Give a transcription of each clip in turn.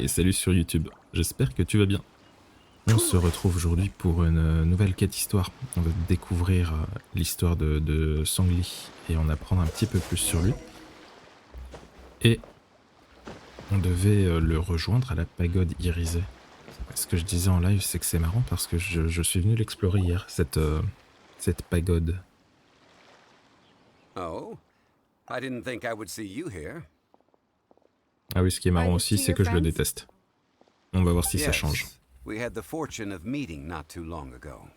Et salut sur YouTube, j'espère que tu vas bien. On se retrouve aujourd'hui pour une nouvelle quête histoire. On va découvrir l'histoire de Zhongli et en apprendre un petit peu plus sur lui. Et on devait le rejoindre à la pagode irisée. Ce que je disais en live, c'est que c'est marrant parce que je suis venu l'explorer hier, cette pagode. Oh, I didn't think I would see you here. Ah oui, ce qui est marrant aussi, c'est que je le déteste. On va voir si ça change. Yes, we had the fortune of meeting not too long ago.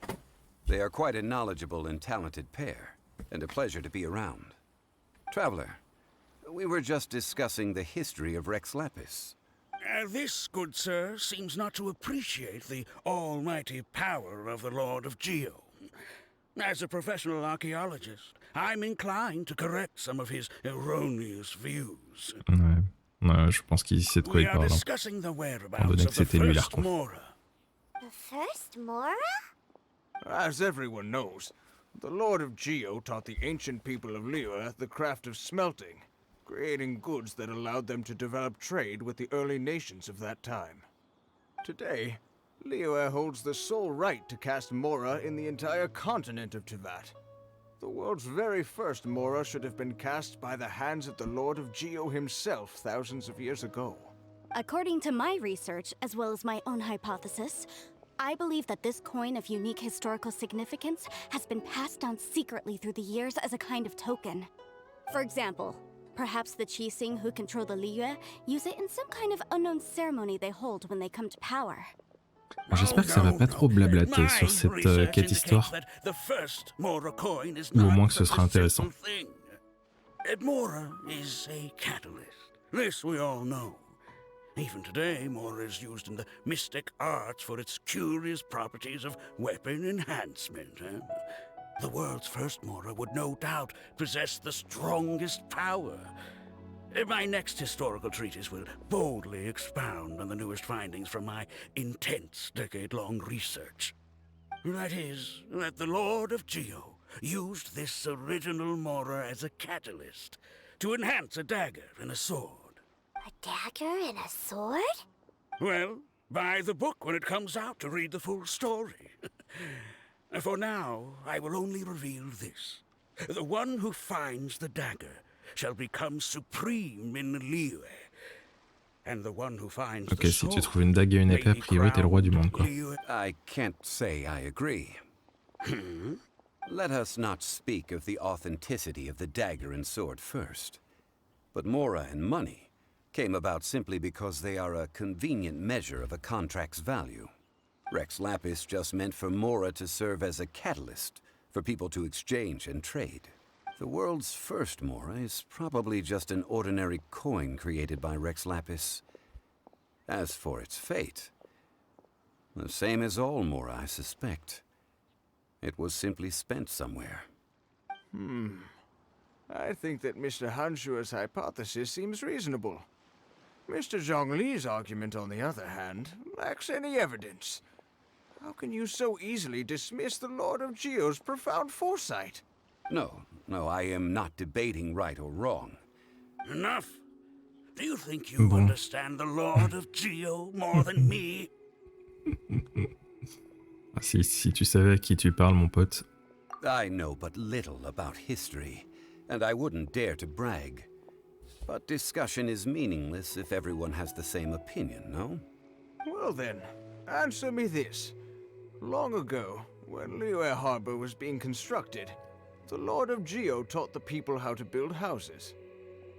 They are quite a knowledgeable and talented pair, and a pleasure to be around. Traveler, we were just discussing the history of Rex Lapis. This, good sir, seems not to appreciate the almighty power of the Lord of Geo. As a professional archaeologist, I'm inclined to correct some of his erroneous views. Ouais, je pense qu'il sait de quoi il parle. Discussing the On whereabouts donnait of que the c'était lui first l'archon. Mora. The first Mora? As everyone knows, the Lord of Geo taught the ancient people of Liyue the craft of smelting, creating goods that allowed them to develop trade with the early nations of that time. Today, Liyue holds the sole right to cast Mora in the entire continent of Teyvat. The world's very first Mora should have been cast by the hands of the Lord of Geo himself thousands of years ago. According to my research, as well as my own hypothesis, I believe that this coin of unique historical significance has been passed down secretly through the years as a kind of token. For example, perhaps the Qixing who control the Liyue use it in some kind of unknown ceremony they hold when they come to power. J'espère que ça va pas trop blablater sur cette quête histoire, ou au moins que ce sera intéressant. Mora is a catalyst. This we all know. Even today, Mora is used in the mystic arts for its curious properties of weapon enhancement. The world's first Mora would no doubt possess the strongest power. My next historical treatise will boldly expound on the newest findings from my intense decade-long research. That is, that the Lord of Geo used this original Mora as a catalyst to enhance a dagger and a sword. A dagger and a sword? Well, buy the book when it comes out to read the full story. For now, I will only reveal this. The one who finds the dagger shall become supreme in Liyue. And the one who finds Ok, the si tu sword trouves une dague et une épée, a priori t'es le roi du monde, quoi. I can't say I agree. Let us not speak of the authenticity of the dagger and sword first. But Mora and money came about simply because they are a convenient measure of a contract's value. Rex Lapis just meant for Mora to serve as a catalyst for people to exchange and trade. The world's first Mora is probably just an ordinary coin created by Rex Lapis. As for its fate, the same as all Mora, I suspect. It was simply spent somewhere. I think that Mr. Hanshua's hypothesis seems reasonable. Mr. Zhongli's argument, on the other hand, lacks any evidence. How can you so easily dismiss the Lord of Geo's profound foresight? No, I am not debating right or wrong. Enough. Do you think you understand the Lord of Geo more than me? Si tu savais à qui tu parles, mon pote. I know but little about history, and I wouldn't dare to brag. But discussion is meaningless if everyone has the same opinion, no? Well then, answer me this. Long ago, when Liyue Harbor was being constructed, the Lord of Geo taught the people how to build houses.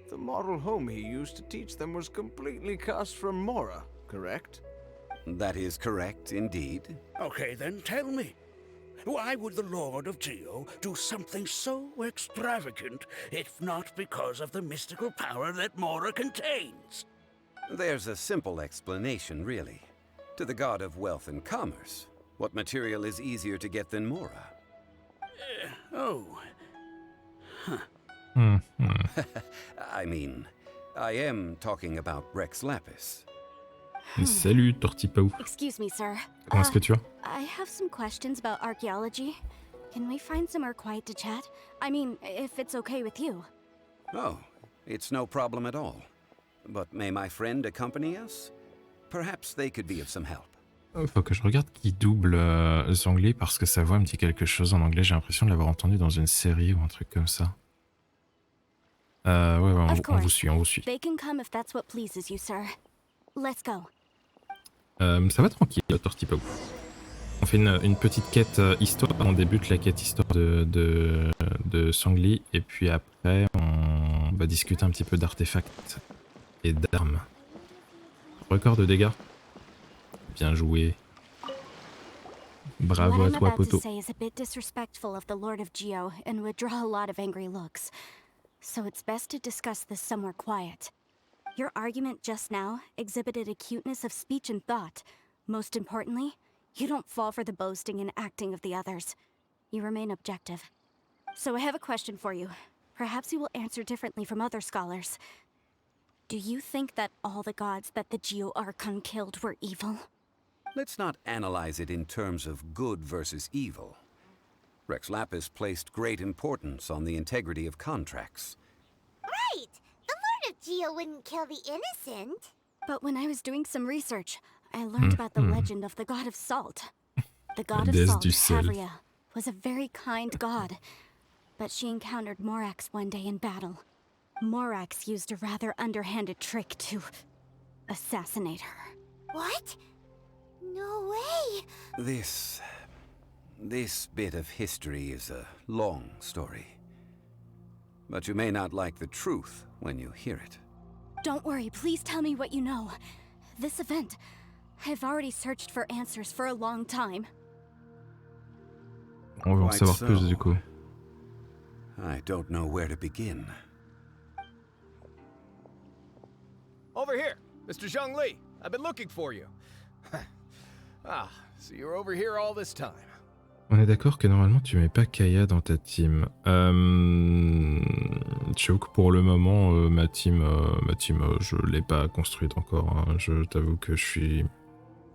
The model home he used to teach them was completely cast from Mora, correct? That is correct, indeed. Okay, then tell me. Why would the Lord of Geo do something so extravagant if not because of the mystical power that Mora contains? There's a simple explanation, really. To the god of wealth and commerce, what material is easier to get than Mora? I mean, I am talking about Rex Lapis. Salut, Tortipao. Excuse me, sir. Comment est-ce que tu vas? I have some questions about archaeology. Can we find somewhere quiet to chat? I mean, if it's okay with you. Oh, it's no problem at all. But may my friend accompany us? Perhaps they could be of some help. Faut que je regarde qui double Zhongli parce que sa voix me dit quelque chose en anglais. J'ai l'impression de l'avoir entendu dans une série ou un truc comme ça. Ouais, on vous suit, on vous suit. They can come if that's what pleases you, sir. Let's go. Ça va tranquille, Tortipog. On fait une petite quête histoire. On débute la quête histoire de Zhongli et puis après on va discuter un petit peu d'artefacts et d'armes. Record de dégâts. Bien joué. Bravo à toi, poteau. What I'm about to say is a bit disrespectful of the Lord of Geo and would draw a lot of angry looks. So it's best to discuss this somewhere quiet. Your argument just now exhibited acuteness of speech and thought. Most importantly, you don't fall for the boasting and acting of the others. You remain objective. So I have a question for you. Perhaps you will answer differently from other scholars. Do you think that all the gods that the Geo Archon killed were evil? Let's not analyze it in terms of good versus evil. Rex Lapis placed great importance on the integrity of contracts. Right! The Lord of Geo wouldn't kill the innocent. But when I was doing some research, I learned about the legend of the god of salt. The god of Déesse salt, du sel. Havria, was a very kind god. But she encountered Morax one day in battle. Morax used a rather underhanded trick to assassinate her. What? No way! This bit of history is a long story. But you may not like the truth when you hear it. Don't worry, please tell me what you know. This event, I've already searched for answers for a long time. On va en Quite savoir so. plus du coup. I don't know where to begin. Over here, Mr. Zhongli. I've been looking for you. So you're over here all this time. On est d'accord que normalement tu mets pas Kaya dans ta team. J'avoue que pour le moment ma team je l'ai pas construite encore. Hein. Je t'avoue que je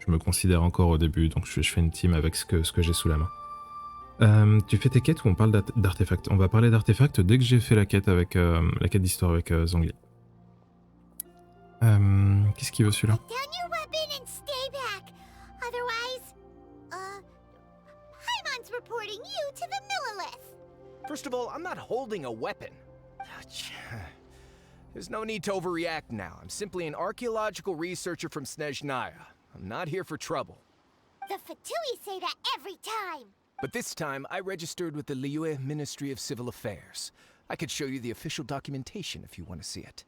me considère encore au début, donc je fais une team avec ce que j'ai sous la main. Tu fais tes quêtes ou on parle d'artefacts? On va parler d'artefacts dès que j'ai fait la quête avec la quête d'histoire avec Zhongli. Qu'est-ce qu'il veut celui-là? Put down your weapon and stay back. Otherwise, Paimon's reporting you to the Millilith. First of all, I'm not holding a weapon. There's no need to overreact now. I'm simply an archaeological researcher from Snezhnaya. I'm not here for trouble. The Fatui say that every time. But this time, I registered with the Liyue Ministry of Civil Affairs. I could show you the official documentation if you want to see it.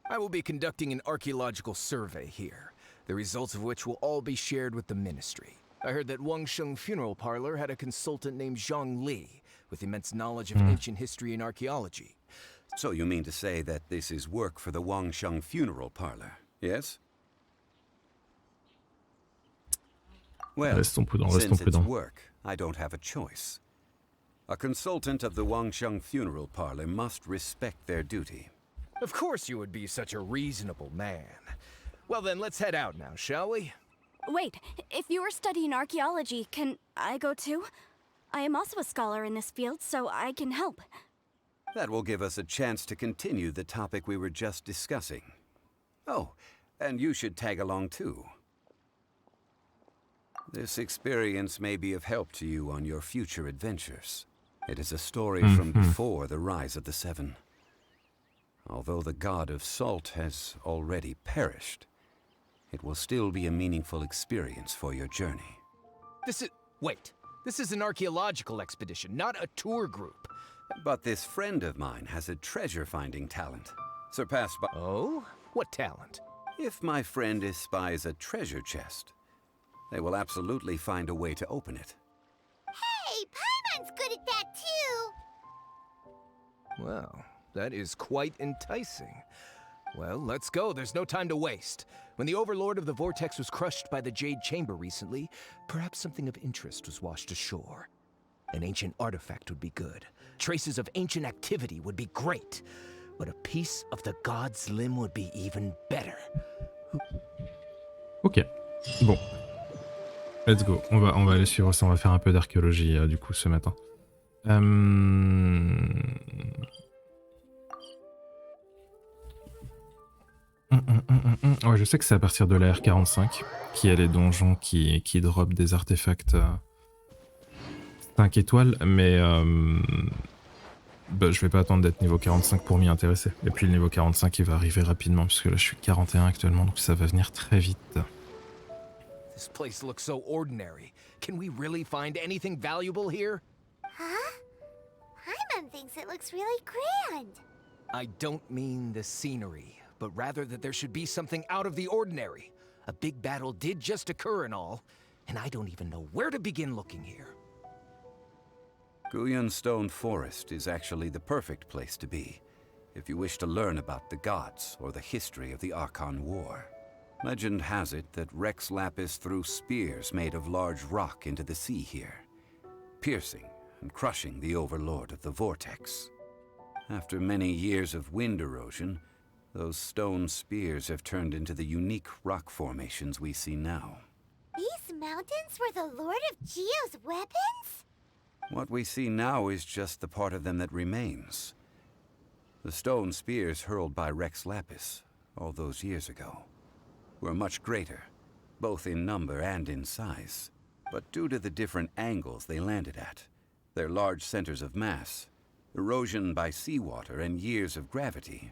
I will be conducting an archaeological survey here, the results of which will all be shared with the ministry. I heard that Wangsheng Funeral Parlor had a consultant named Zhongli, with immense knowledge of ancient history and archaeology. So you mean to say that this is work for the Wangsheng Funeral Parlor, yes? Well, Restons prudents, since restons it's prudents. work, I don't have a choice. A consultant of the Wangsheng Funeral Parlor must respect their duty. Of course you would be such a reasonable man. Well then, let's head out now, shall we? Wait, if you are studying archaeology, can I go too? I am also a scholar in this field, so I can help. That will give us a chance to continue the topic we were just discussing. Oh, and you should tag along too. This experience may be of help to you on your future adventures. It is a story from before the rise of the Seven. Although the god of salt has already perished, it will still be a meaningful experience for your journey. Wait. This is an archaeological expedition, not a tour group. But this friend of mine has a treasure-finding talent, surpassed by... Oh? What talent? If my friend espies a treasure chest, they will absolutely find a way to open it. Hey, Paimon's good at that too. Well, that is quite enticing. Well, let's go. There's no time to waste. When the Overlord of the Vortex was crushed by the Jade Chamber recently, perhaps something of interest was washed ashore. An ancient artifact would be good. Traces of ancient activity would be great. But a piece of the god's limb would be even better. Ok, bon. Let's go, on va aller suivre ça, on va faire un peu d'archéologie du coup ce matin. Ouais, je sais que c'est à partir de la R45 qu'il y a les donjons qui drop des artefacts 5 étoiles, mais bah, je vais pas attendre d'être niveau 45 pour m'y intéresser. Et puis le niveau 45 il va arriver rapidement, puisque là je suis 41 actuellement, donc ça va venir très vite. This place looks so ordinary. Can we really find anything valuable here? Huh? Hyman thinks it looks really grand. I don't mean the scenery, but rather that there should be something out of the ordinary. A big battle did just occur and all, and I don't even know where to begin looking here. Guyan Stone Forest is actually the perfect place to be, if you wish to learn about the gods or the history of the Archon War. Legend has it that Rex Lapis threw spears made of large rock into the sea here, piercing and crushing the overlord of the vortex. After many years of wind erosion, those stone spears have turned into the unique rock formations we see now. These mountains were the Lord of Geo's weapons? What we see now is just the part of them that remains. The stone spears hurled by Rex Lapis all those years ago were much greater, both in number and in size. But due to the different angles they landed at, their large centers of mass, erosion by seawater, and years of gravity,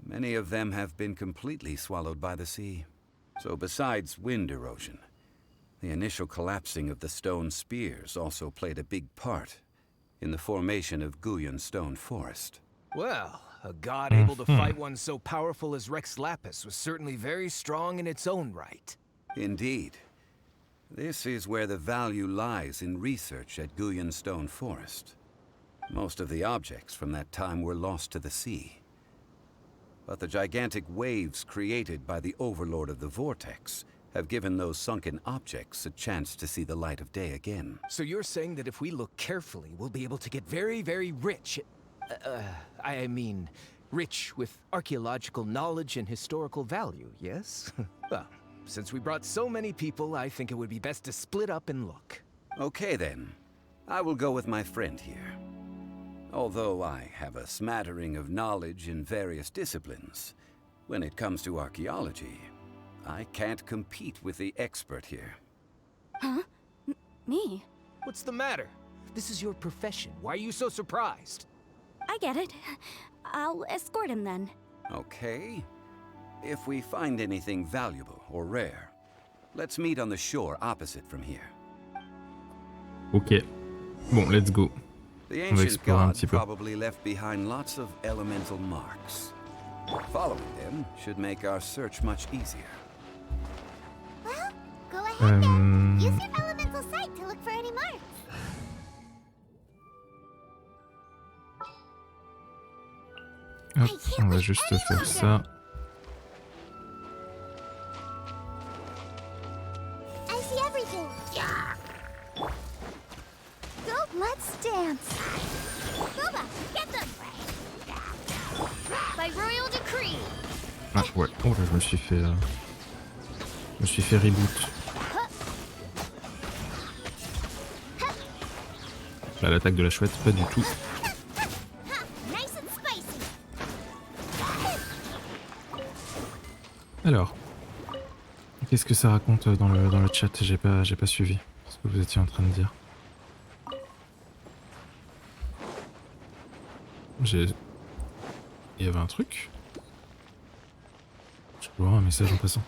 many of them have been completely swallowed by the sea. So besides wind erosion, the initial collapsing of the stone spears also played a big part in the formation of Guyan Stone Forest. Well, a god able to fight one so powerful as Rex Lapis was certainly very strong in its own right. Indeed. This is where the value lies in research at Guyan Stone Forest. Most of the objects from that time were lost to the sea. But the gigantic waves created by the overlord of the vortex have given those sunken objects a chance to see the light of day again. So you're saying that if we look carefully, we'll be able to get very, very rich. I mean, rich with archaeological knowledge and historical value, yes? Well, since we brought so many people, I think it would be best to split up and look. Okay then. I will go with my friend here. Although I have a smattering of knowledge in various disciplines, when it comes to archaeology, I can't compete with the expert here. Huh? Me? What's the matter? This is your profession. Why are you so surprised? I get it. I'll escort him then. Okay. If we find anything valuable or rare, let's meet on the shore opposite from here. Ok. Bon, let's go. The On va ancient explorer un god petit peu. probably left behind lots of elemental marks. Following them should make our search much easier. Well, go ahead then. Use your elemental sight to look for any marks. Hop, on va juste faire ça. I see everything. Go, let's dance. Boba, get them. By royal decree. Ah ouais, oh là je me suis fait reboot. Là l'attaque de la chouette, pas du tout. Nice and spicy. Alors, qu'est-ce que ça raconte dans le chat? J'ai pas suivi ce que vous étiez en train de dire. Il y avait un truc? Je peux voir un message en passant.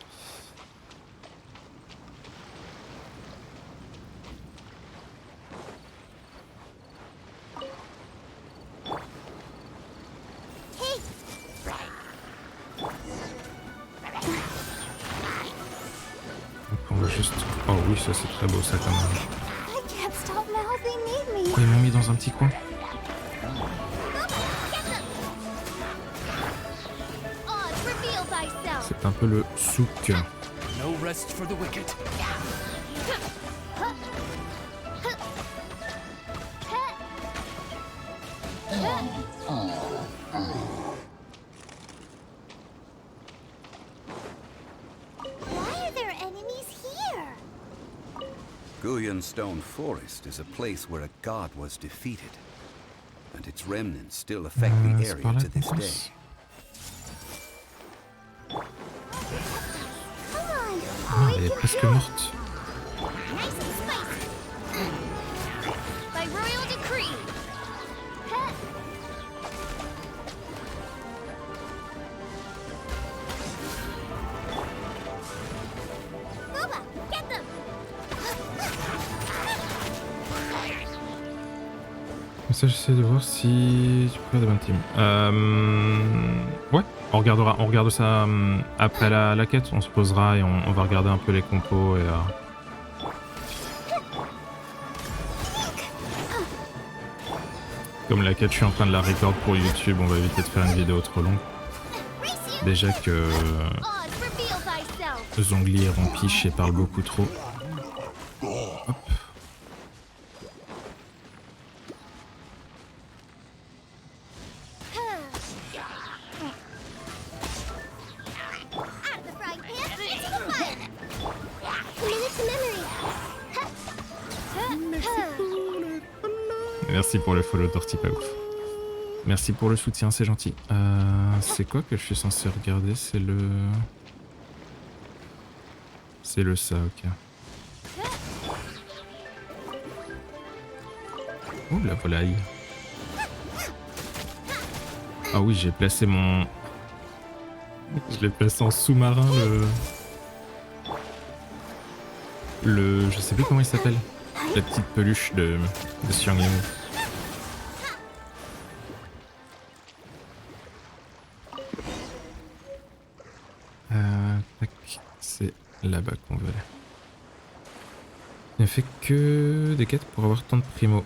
Donc on va juste... Oh oui, ça c'est très beau ça quand même. I can't stop now. They need me. Oh, ils m'ont mis dans un petit coin. Odds, reveal thyself. C'est un peu le souk. No rest for the wicked. Why are there enemies here? Guyan Stone Forest is a place where a god was defeated, and its remnants still affect the C'est par area là to qu'on this passe. day. Ah, elle est presque morte. Nice and spicy. By royal decree. Boba, get them. Ça, j'essaie de voir si tu peux faire des bonnes teams. Ouais, on regarde ça après la quête. On se posera et on va regarder un peu les compos et. Comme la quête, je suis en train de la record pour YouTube, on va éviter de faire une vidéo trop longue. Déjà que Zhongli et Rompiche et parlent beaucoup trop. Hop. Merci pour le follow Torti, pas ouf. Merci pour le soutien, c'est gentil. C'est quoi que je suis censé regarder? C'est le... C'est le ça, ok. Oh, la volaille. Ah oui, j'ai placé mon... Je l'ai placé en sous-marin, le... Je sais plus comment il s'appelle. La petite peluche de Zhongli. Tac, c'est là-bas qu'on veut aller. Il ne fait que des quêtes pour avoir tant de primo.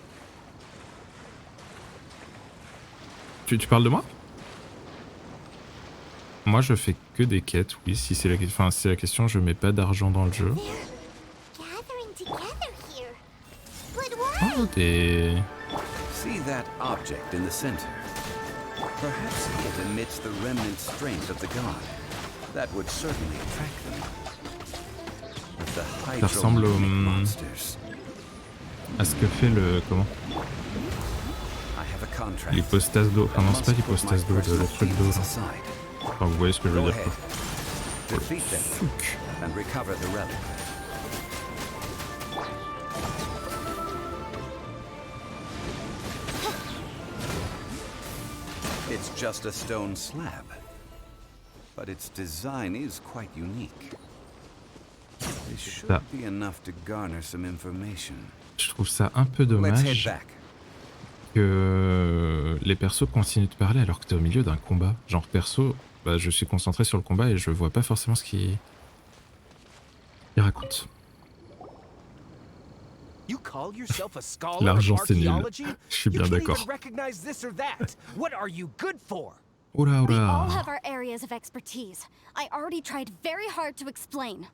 Tu parles de moi? Moi je fais que des quêtes, oui, si c'est la question, je mets pas d'argent dans le jeu. Oh, des... See that object in the center? Perhaps it emits the remnant strength of the god. That would certainly attract them. Ça ressemble au... à ce que fait le... comment? L'hypostase d'eau. Enfin non, c'est pas l'hypostase d'eau, le truc d'eau. Enfin, vous voyez ce que je veux dire, quoi. Souk. It's just a stone slab, but its design is quite unique. This should be enough to garner some information. Je trouve ça un peu dommage que les persos continuent de parler alors que t'es au milieu d'un combat. Genre perso, bah, je suis concentré sur le combat et je vois pas forcément ce qu'il raconte. L'argent c'est nul. Je suis bien d'accord. Oula We all oula. have our areas of expertise. I already tried very hard to explain.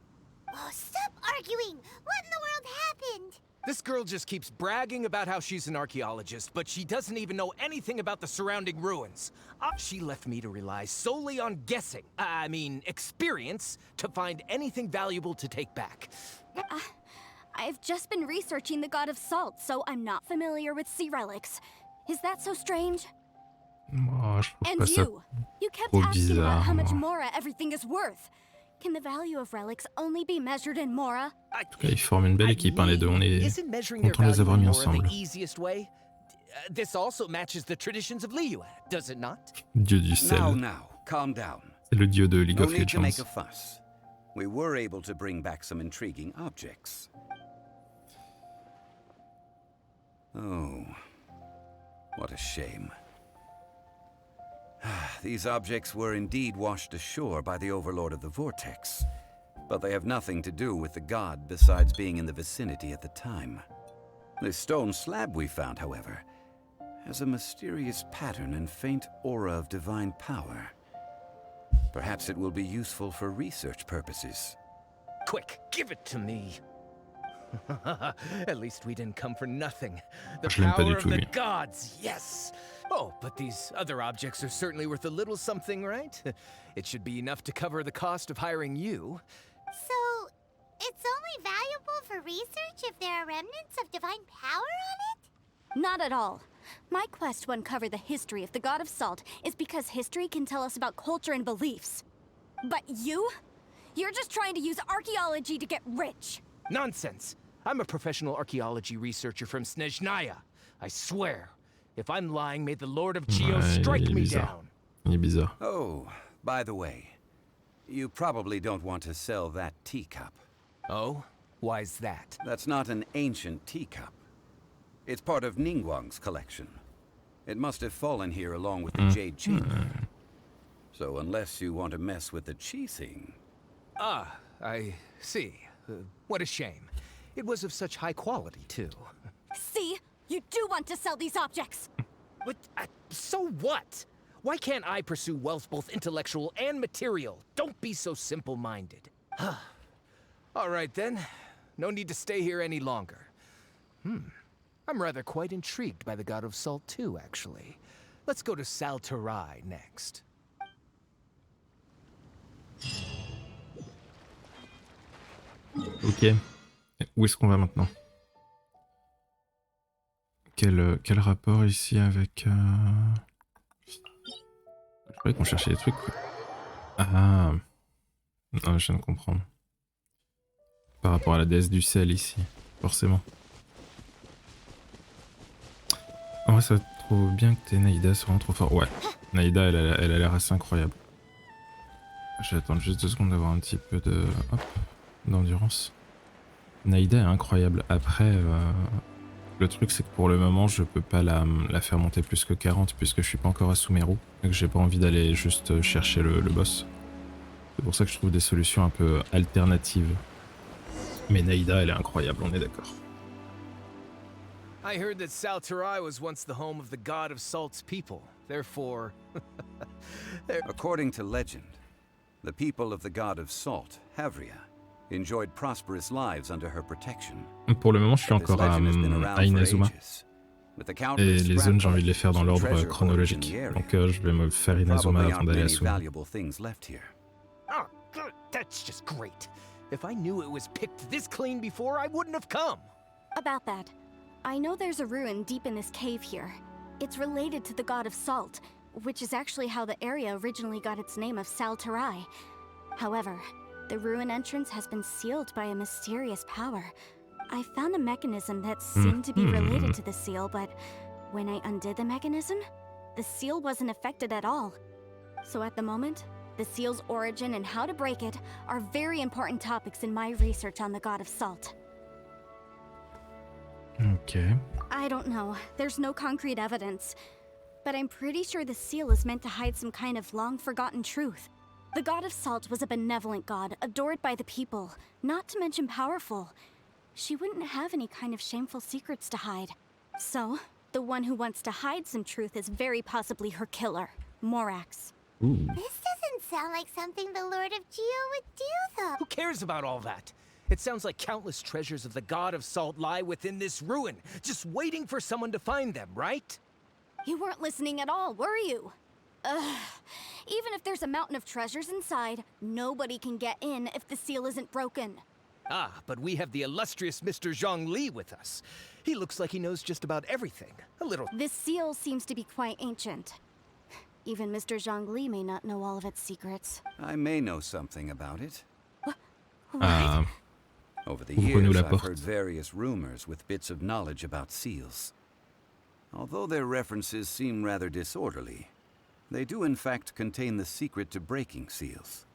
Oh, stop arguing! What in the world happened? This girl just keeps bragging about how she's an archaeologist, but she doesn't even know anything about the surrounding ruins. She left me to rely solely on guessing, I mean experience, to find anything valuable to take back. I've just been researching the god of salt, so I'm not familiar with sea relics. Is that so strange? Moi, je trouve And pas ça you kept trop asking about bizarre. how much moi. Mora everything is worth. Can the value of relics only be measured in Mora? En tout cas, ils forment une belle équipe, hein, les deux. On est contents de les avoir mis ensemble. This also matches the traditions of Liyue, does it not? Dieu du sel. Now, calm down. C'est le dieu de League No of need to make Legends. a fuss. We were able to bring back some intriguing objects. Oh, what a shame. These objects were indeed washed ashore by the Overlord of the Vortex, but they have nothing to do with the god besides being in the vicinity at the time. This stone slab we found, however, has a mysterious pattern and faint aura of divine power. Perhaps it will be useful for research purposes. Quick, give it to me. At least we didn't come for nothing. The Je l'aime pas power du of tout, the lui. gods, yes. Oh, but these other objects are certainly worth a little something, right? It should be enough to cover the cost of hiring you. So, it's only valuable for research if there are remnants of divine power on it? Not at all. My quest to uncover the history of the god of salt is because history can tell us about culture and beliefs. But you You're just trying to use archaeology to get rich. Nonsense! I'm a professional archaeology researcher from Snezhnaya. I swear, if I'm lying, may the Lord of Geo strike me down. Il est bizarre. Oh, by the way, you probably don't want to sell that teacup. Oh? Why's that? That's not an ancient teacup. It's part of Ningguang's collection. It must have fallen here along with the jade chamber. So unless you want to mess with the qixing... Ah, I see. What a shame. It was of such high quality, too. See? You do want to sell these objects! But, so what? Why can't I pursue wealth both intellectual and material? Don't be so simple-minded. All right, then. No need to stay here any longer. I'm rather quite intrigued by the God of Salt, too, actually. Let's go to Salterai next. Ok. Où est-ce qu'on va maintenant? Quel rapport ici avec... Je croyais qu'on cherchait des trucs. Quoi. Ah. Non, je viens de comprendre. Par rapport à la déesse du sel ici, forcément. En vrai, ça trop bien que t'aies Naïda, c'est vraiment trop fort. Ouais, Naïda, elle a l'air assez incroyable. Je vais attendre juste 2 secondes d'avoir un petit peu de... Hop, d'endurance. Naïda est incroyable. Après, le truc c'est que pour le moment, je peux pas la faire monter plus que 40 puisque je suis pas encore à Sumeru et que j'ai pas envie d'aller juste chercher le boss. C'est pour ça que je trouve des solutions un peu alternatives. Mais Naïda, elle est incroyable, on est d'accord. I heard that Salterai was once the home of the God of Salt's people. Therefore... According to legend, the people of the God of Salt, Havria, enjoyed prosperous lives under her protection. Pour le moment, je suis encore à Inazuma. Et les zones, j'ai envie de les faire dans l'ordre chronologique. Donc je vais me faire Inazuma avant d'aller à Sumeru. Oh, good. That's just great. If I knew it was picked this clean before, I wouldn't have come. About that, I know there's a ruin deep in this cave here. It's related to the God of Salt, which is actually how the area originally got its name of Salterai. However, the ruin entrance has been sealed by a mysterious power. I found a mechanism that seemed to be related to the seal, but when I undid the mechanism, the seal wasn't affected at all. So at the moment, the seal's origin and how to break it are very important topics in my research on the God of Salt. Okay. I don't know. There's no concrete evidence. But I'm pretty sure the seal is meant to hide some kind of long-forgotten truth. The God of Salt was a benevolent god, adored by the people, not to mention powerful. She wouldn't have any kind of shameful secrets to hide. So, the one who wants to hide some truth is very possibly her killer, Morax. Ooh. This doesn't sound like something the Lord of Geo would do, though. Who cares about all that? It sounds like countless treasures of the God of Salt lie within this ruin, just waiting for someone to find them, right? You weren't listening at all, were you? Even if there's a mountain of treasures inside, nobody can get in if the seal isn't broken. Ah, but we have the illustrious Mr. Zhongli with us. He looks like he knows just about everything. A little... This seal seems to be quite ancient. Even Mr. Zhongli may not know all of its secrets. I may know something about it. What? Over the years, I've heard various rumors with bits of knowledge about seals. Although their references seem rather disorderly, they do in fact contain the secret to breaking seals.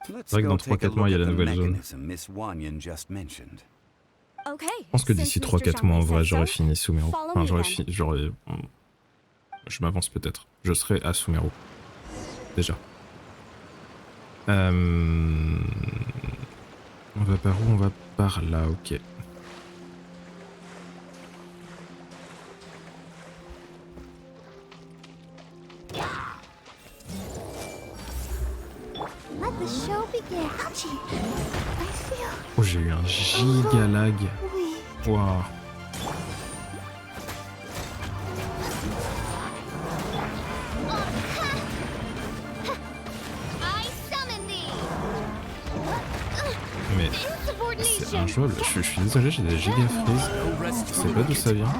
Let's go take a look at the mechanism Miss Wanyan just mentioned. Okay. Je pense que d'ici 3-4 mois, en vrai, j'aurais fini Sumeru. Enfin, je m'avance peut-être. Je serai à Sumeru. Déjà. On va par où? On va par là, ok. Let the show begin. Oh, j'ai eu un giga lag. Waouh. Mais c'est injouable. Je suis désolé, j'ai des giga freeze. Je sais pas d'où ça vient.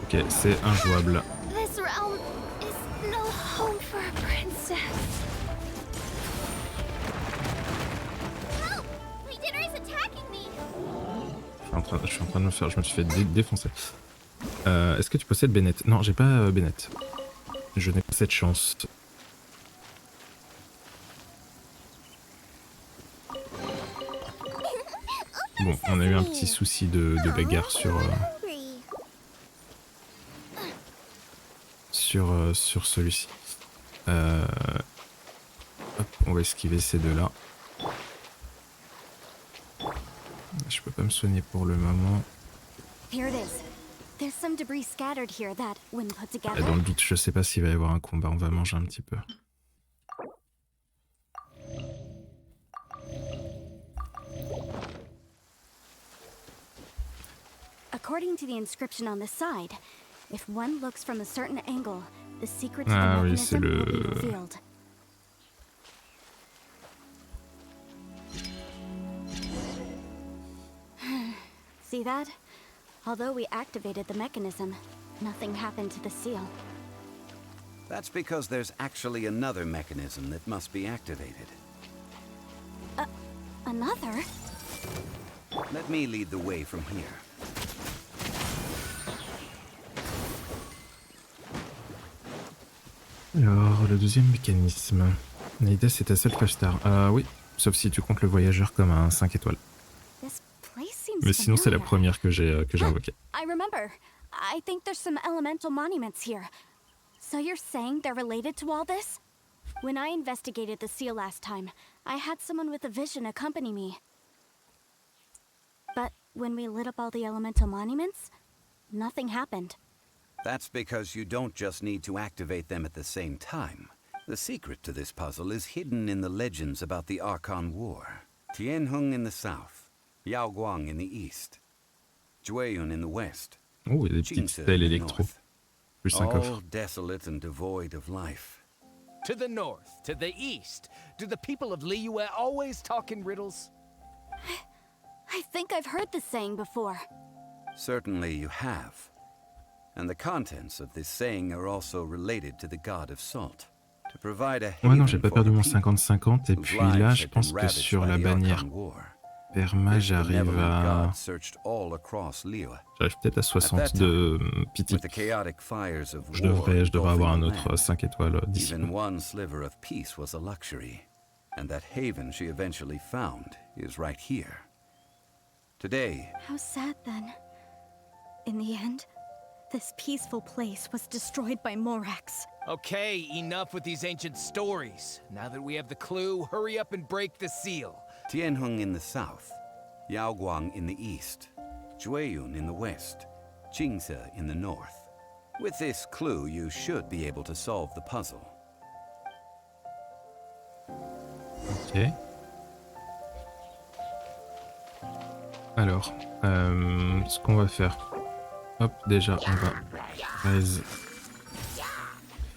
Ok, c'est injouable. This realm is no home for a princess. No! Leader is attacking me! Je suis en train de me faire... Je me suis fait défoncer. Est-ce que tu possèdes Bennett? Non, j'ai pas Bennett. Je n'ai pas cette chance. Bon, on a eu un petit souci de bagarre sur celui-ci. Hop, on va esquiver ces deux-là. Je peux pas me soigner pour le moment. Here it is. There's some debris scattered here that, when put Et together... dans le doute, je sais pas s'il va y avoir un combat. On va manger un petit peu. According to the inscription on the side, if one looks from a certain angle, the secret to the Ah oui, c'est mechanism will be le... revealed. See that? Although we activated the mechanism, nothing happened to the seal. That's because there's actually another mechanism that must be activated. Another? Let me lead the way from here. Alors, le deuxième mécanisme. L'idée, c'est ta seule 5 star. Oui, sauf si tu comptes le voyageur comme un 5 étoiles. This place seems Mais sinon, c'est la familiar. première que j'ai invoquée. I remember. I think there's some elemental monuments here. So you're saying they're related to all this? When I investigated the seal last time, I had someone with a vision accompany me. But when we lit up all the elemental monuments, nothing happened. That's because you don't just need to activate them at the same time. The secret to this puzzle is hidden in the legends about the Archon War. Tianheng in the south, Yaoguang in the east, Jueyun in the west, Oh, il y a des petites Jingse stèles in the électro. north. Plus un All coffre. desolate and devoid of life. To the north, to the east. Do the people of Liyue always talk in riddles? I think I've heard this saying before. Certainly you have. And the contents of this saying are also related to the god of salt. To provide a Ouais, non, haven j'ai pas for perdu the mon people 50-50. Et whose puis là, lives je had been pense que ravaged sur by la the bannière Archon War. perma, This j'arrive benevolent à... god searched all across Liyue. J'arrive peut-être à 60 de piti. With the chaotic fires of Je war devrais avoir un engulfing the autre land, 5 étoiles d'ici peu. even one sliver of peace was a luxury, and that haven she eventually found is right here. Today, How sad then. In the end, this peaceful place was destroyed by Morax. Okay, enough with these ancient stories. Now that we have the clue, hurry up and break the seal. Tianheng in the south, Yaoguang in the east, Jueyun in the west, Jingse in the north. With this clue, you should be able to solve the puzzle. Ok. Alors, ce qu'on va faire. Hop, déjà, on va raise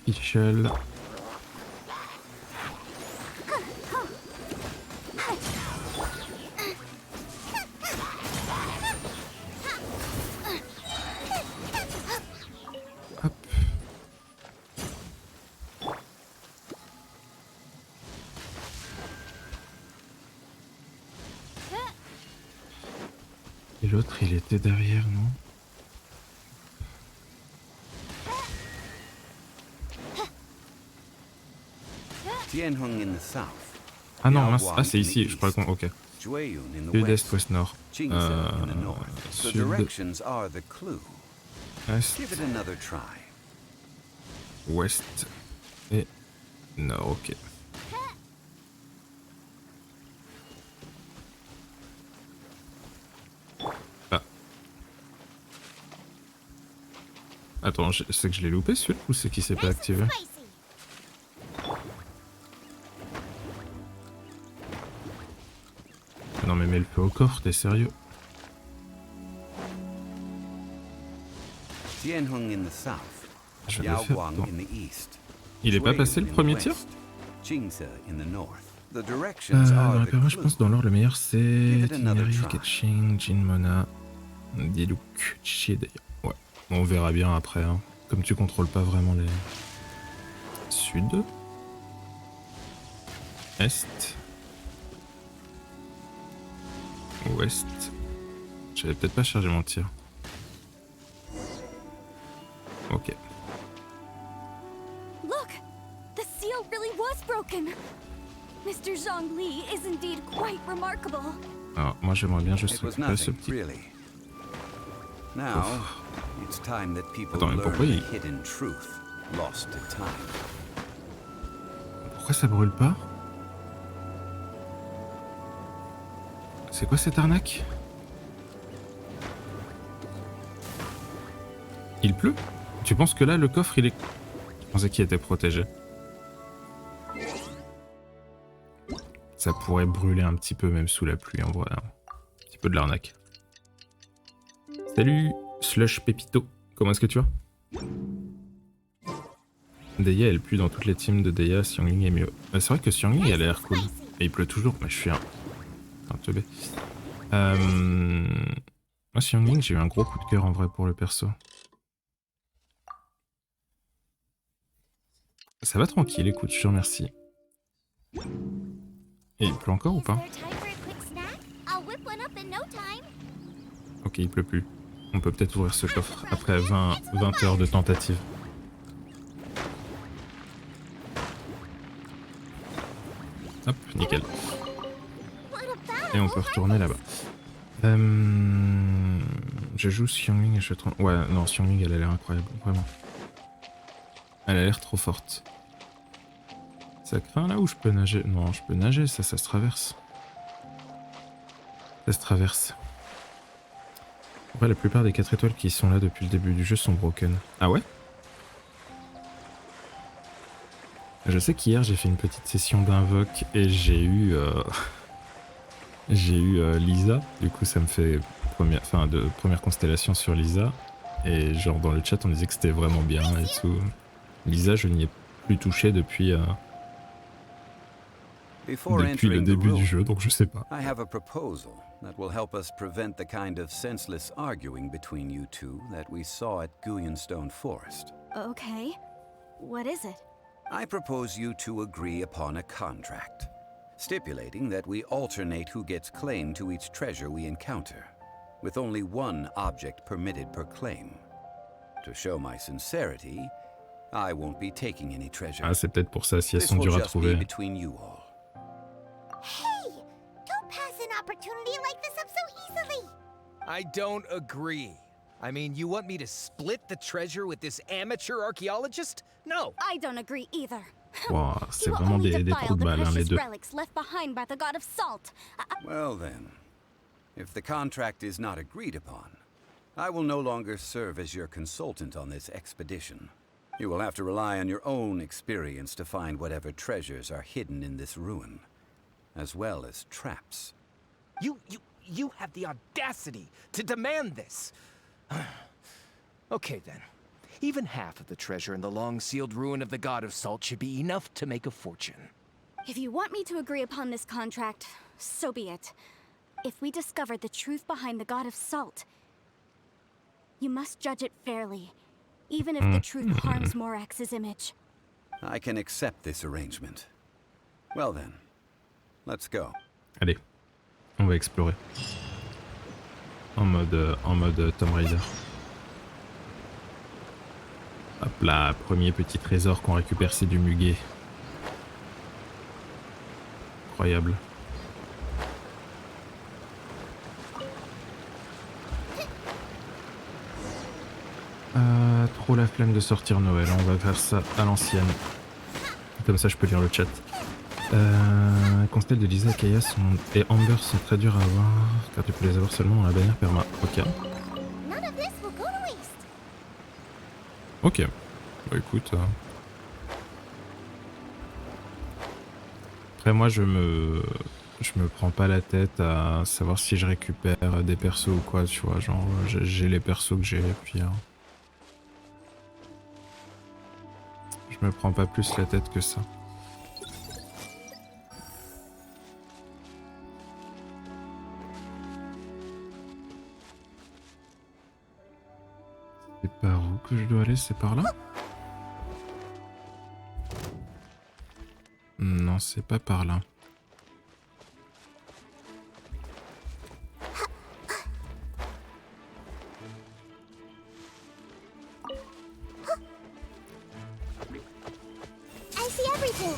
Fischl. Hop. Et l'autre, il était derrière, non? Tianheng in the south, Ah non, mince. Ah, c'est ici, je crois qu'on... Ok. Jueyun in the Sud, est, west, ouest, nord. Jingse in the north. The Sud, directions are the clue. est, Give it another try. ouest et nord. Ok. Ah. Attends, c'est que je l'ai loupé celui-là ou c'est qu'il s'est pas activé? Spicy. Non mais mets le feu au corps, t'es sérieux? Tianheng in the south, Je vais le faire. Yaoguang Attends. in the east. Il est pas passé le Jueyun in the premier tir? west, Jingse in the north. The directions Dans are la the perma, je clue. pense dans l'ordre le meilleur c'est it another Tineri, try. Ketching, Jinmona, Diluc, Chiedaya. Ouais. On verra bien après, hein. Comme tu contrôles pas vraiment les... Sud. Est. Ouest. J'avais peut-être pas chargé mon tir. Ok. Look! The seal really was broken! Mr. Zhongli is indeed quite remarkable. Alors, moi j'aimerais bien juste It was récupérer ce nothing, petit... really. Now, it's time that people Attends, mais learn pourquoi the hidden truth lost to time. Pourquoi ça brûle pas? C'est quoi cette arnaque? Il pleut? Tu penses que là le coffre il est... Je pensais qu'il était protégé. Ça pourrait brûler un petit peu même sous la pluie en vrai. Hein. Un petit peu de l'arnaque. Salut Slush Pépito, comment est-ce que tu vas? Deya elle pue dans toutes les teams de Deya, Xiangling est mieux. C'est vrai que Xiangling elle a l'air cool. Et il pleut toujours, mais je suis un teubé. Moi Xiangling j'ai eu un gros coup de cœur en vrai pour le perso. Ça va tranquille, écoute, je te remercie. Et il pleut encore ou pas? Ok, il pleut plus. On peut peut-être ouvrir ce coffre après 20 heures de tentative. Hop, nickel. Et on peut retourner là-bas. Je joue Xiangling et je trompe. Ouais, non, Xiangling elle a l'air incroyable, vraiment. Elle a l'air trop forte. Ça craint là où je peux nager? Non, je peux nager, ça se traverse. Ça se traverse. Ouais, la plupart des 4 étoiles qui sont là depuis le début du jeu sont broken. Ah ouais? Je sais qu'hier j'ai fait une petite session d'invoque et j'ai eu Lisa. Du coup ça me fait première constellation sur Lisa. Et genre dans le chat on disait que c'était vraiment bien et tout. Lisa je n'y ai plus touché depuis le début du jeu, donc je sais pas. I have a proposal that will help us prevent the kind of senseless arguing between you two that we saw at Guyenstone Forest. Okay. What is it? I propose you two agree upon a contract, stipulating that we alternate who gets claim to each treasure we encounter, with only one object permitted per claim. To show my sincerity, I won't be taking any treasure. Ah, c'est peut-être pour ça si elles This sont will dures à just be trouver. between you all. Hey! Don't pass an opportunity like this up so easily! I don't agree. I mean, you want me to split the treasure with this amateur archaeologist? No! I don't agree either. Wow, c'est You will vraiment only des defile trous de the balles, hein, les precious deux. relics left behind by the god of salt. Well then, if the contract is not agreed upon, I will no longer serve as your consultant on this expedition. You will have to rely on your own experience to find whatever treasures are hidden in this ruin, as well as traps. You have the audacity to demand this. Okay then. Even half of the treasure in the long-sealed ruin of the god of salt should be enough to make a fortune. If you want me to agree upon this contract, so be it. If we discover the truth behind the god of salt, you must judge it fairly, even if the truth harms Morax's image. I can accept this arrangement. Well then, let's go. Allez, on va explorer. En mode Tomb Raider. Hop là, premier petit trésor qu'on récupère, c'est du muguet. Incroyable. Trop la flemme de sortir Noël, on va faire ça à l'ancienne. Comme ça je peux lire le chat. Constelle de Lisa, Kaya et Amber sont très durs à avoir, car tu peux les avoir seulement dans la bannière perma. Ok. None of this will go to waste. Ok. Bah écoute. Après moi je me prends pas la tête à savoir si je récupère des persos ou quoi, tu vois, genre j'ai les persos que j'ai, puis je me prends pas plus la tête que ça. C'est pas que je dois aller, c'est par là? Non, c'est pas par là. I see everything.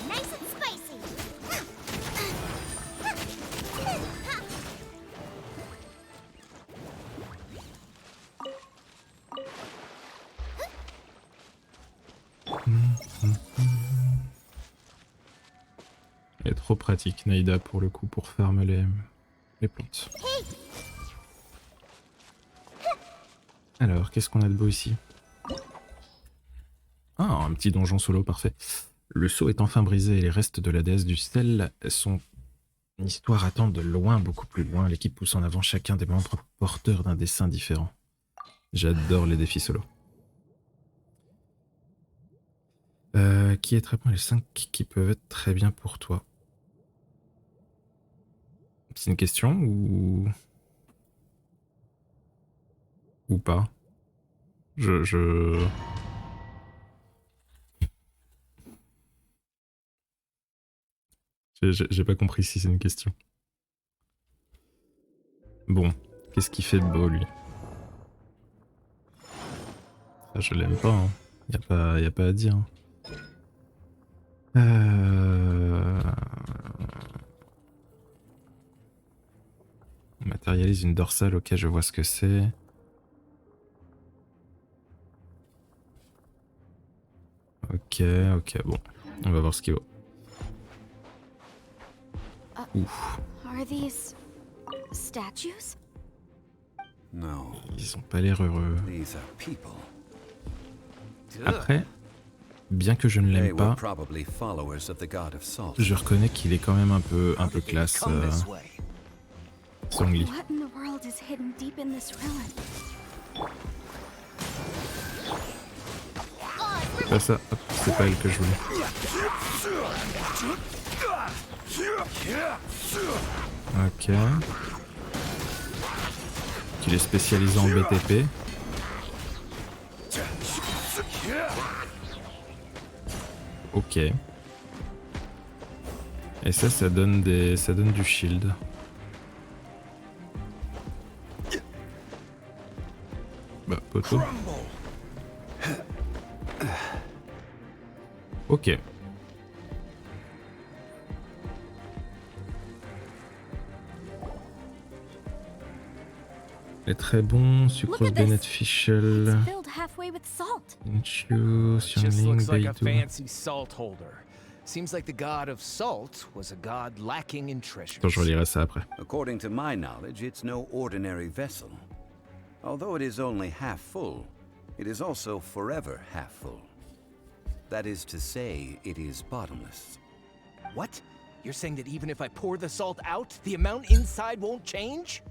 Nice and spicy. Elle est trop pratique, Naïda, pour le coup, pour farmer les plantes. Alors, qu'est-ce qu'on a de beau ici? Ah, un petit donjon solo, parfait. Le sceau est enfin brisé et les restes de la déesse du sel sont une histoire à attendre de loin, beaucoup plus loin. L'équipe pousse en avant chacun des membres porteurs d'un dessin différent. J'adore les défis solo. Qui est très bon, les 5 qui peuvent être très bien pour toi. C'est une question ou pas? J'ai pas compris si c'est une question. Bon, qu'est-ce qu'il fait de beau, lui? Ça, je l'aime pas, hein. Y a pas à dire. On matérialise une dorsale, ok, je vois ce que c'est. Ok, bon. On va voir ce qu'il vaut. Ouf. Are these statues? No, Ils ont pas l'air heureux. these are people. Après, bien que je ne They l'aime were pas, probably followers of the god of salt. je reconnais qu'il est quand même un peu classe, Come this way. Zhongli. What in the world is hidden deep in this ruin? Pas ça, hop, c'est pas elle que je voulais. Ok. Qu'il est spécialisé en BTP. Ok. Et ça donne du shield. Bah, poteau. Ok. Elle est très bon, Look sucrose at this. beneficial. It's filled halfway with salt. Inchu, Just Xiangling, looks like a Beidou. fancy salt holder. Seems like the god of salt was a god lacking in treasures. Attends, je relirai ça après. According to my knowledge, it's no ordinary vessel. Although it is only half full, it is also forever half full. That is to say, it is bottomless. What? You're saying that even if I pour the salt out, the amount inside won't change?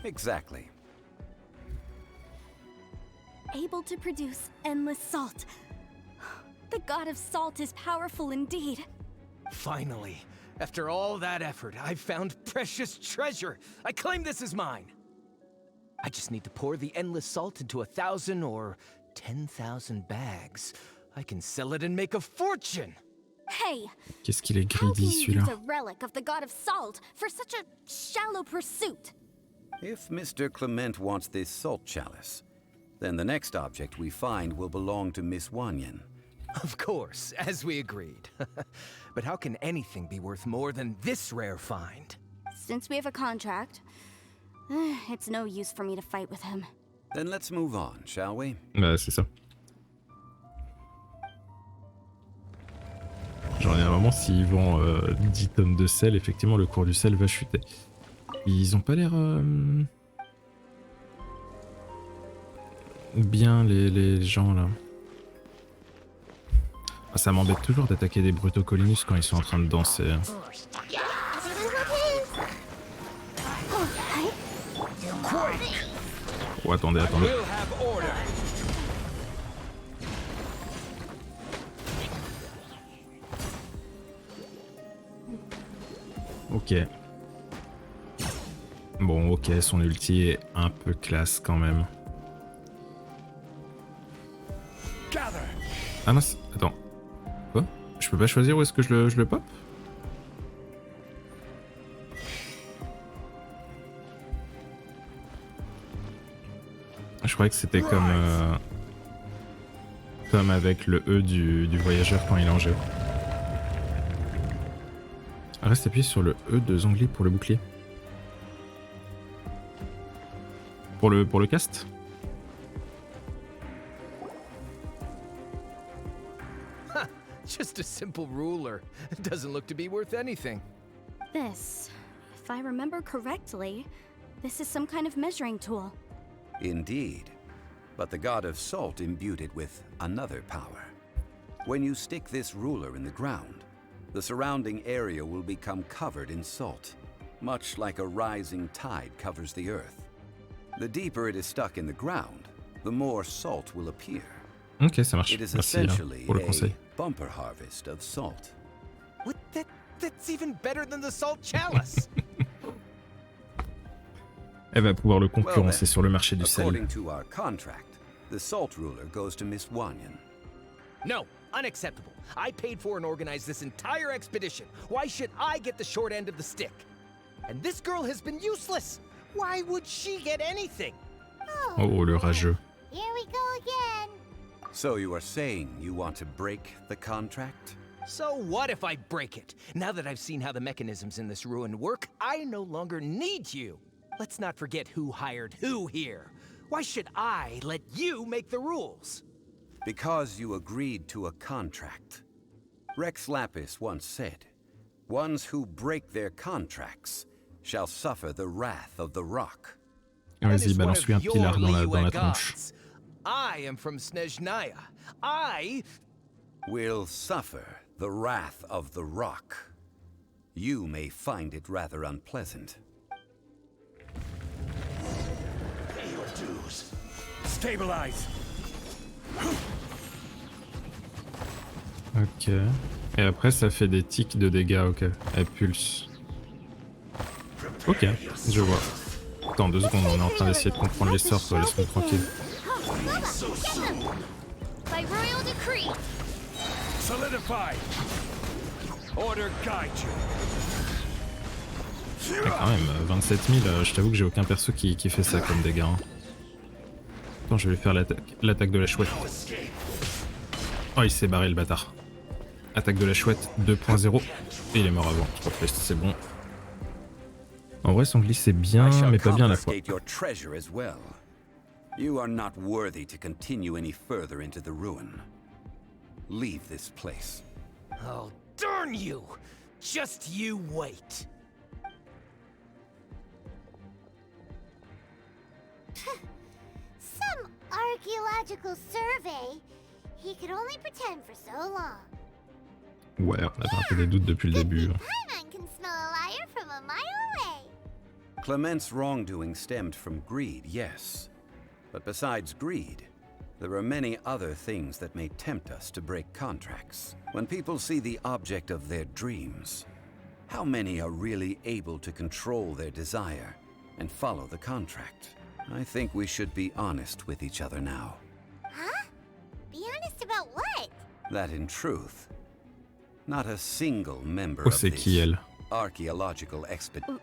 Exactly. Able to produce endless salt. The god of salt is powerful indeed. Finally, after all that effort, I've found precious treasure. I claim this as mine. I just need to pour the endless salt into 1,000 or 10,000 bags. I can sell it and make a fortune. Hey, Qu'est-ce qu'il est how can greedy you celui-là? use a relic of the god of salt for such a shallow pursuit? If Mr. Clement wants this salt chalice, then the next object we find will belong to Miss Wanyan. Of course, as we agreed. But how can anything be worth more than this rare find? Since we have a contract, it's no use for me to fight with him. Then let's move on, shall we? Bah, c'est ça. Genre, il y a un moment, s'ils vendent 10 tonnes de sel, effectivement, le cours du sel va chuter. Ils ont pas l'air bien, les gens, là. Ah, ça m'embête toujours d'attaquer des brutocolinus quand ils sont en train de danser. Oh, attendez. We'll have order. Ok. Bon, ok, son ulti est un peu classe quand même. Ah mince, attends. Quoi? Je peux pas choisir où est-ce que je le pop? Je croyais que c'était comme avec le E du voyageur quand il est en jeu. Reste appuyé sur le E de Zhongli pour le bouclier. Pour le cast? Just a simple ruler. It doesn't look to be worth anything. This, if I remember correctly, this is some kind of measuring tool. Indeed. But the god of salt imbued it with another power. When you stick this ruler in the ground, the surrounding area will become covered in salt, much like a rising tide covers the earth. The deeper it is stuck in the ground, the more salt will appear. Ok, ça marche. It is Merci essentially pour le conseil. a bumper harvest of salt. What? That's even better than the salt chalice. Elle va pouvoir le Well concurrencer then, sur le marché du sel. according to our contract, the salt ruler goes to Miss Wanyan. No, unacceptable. I paid for and organized this entire expedition. Why should I get the short end of the stick? And this girl has been useless. Why would she get anything? Oh, le rageux. Here we go again. So you are saying you want to break the contract? So what if I break it? Now that I've seen how the mechanisms in this ruin work, I no longer need you. Let's not forget who hired who here. Why should I let you make the rules? Because you agreed to a contract. Rex Lapis once said, "Ones who break their contracts shall suffer the wrath of the rock." Vas-y, balance-lui un pilar dans la tronche. I am from Snezhnaya. I Will suffer the wrath of the rock. You may find it rather unpleasant. Pay your dues. Stabilize. Ok. Et après, ça fait des tics de dégâts, ok. Elle pulse. Ok, je vois. Attends 2 secondes, on est en train d'essayer de comprendre les sorts, toi, laisse-moi tranquille. By royal decree. Solidify. Order guide you. Ah, quand même, 27 000, je t'avoue que j'ai aucun perso qui fait ça comme dégâts. Hein. Attends, je vais faire l'attaque de la chouette. Oh, il s'est barré le bâtard. Attaque de la chouette 2.0. Et il est mort avant. Trop triste, c'est bon. En vrai, son glisse c'est bien, mais pas bien à la fois. Your treasure as well. You are not worthy to continue any further into the ruin. Leave this place. Oh, darn you! Just you wait. Some archaeological survey. He could only pretend for so long. Ouais, on avait un peu des doutes depuis le début. Paimon can smell a liar from a mile away. Clement's wrongdoing stemmed from greed, yes. But besides greed, there are many other things that may tempt us to break contracts. When people see the object of their dreams, how many are really able to control their desire and follow the contract? I think we should be honest with each other now. Huh? Be honest about what? That in truth, not a single member Oh, of c'est qui this elle? archaeological expedition.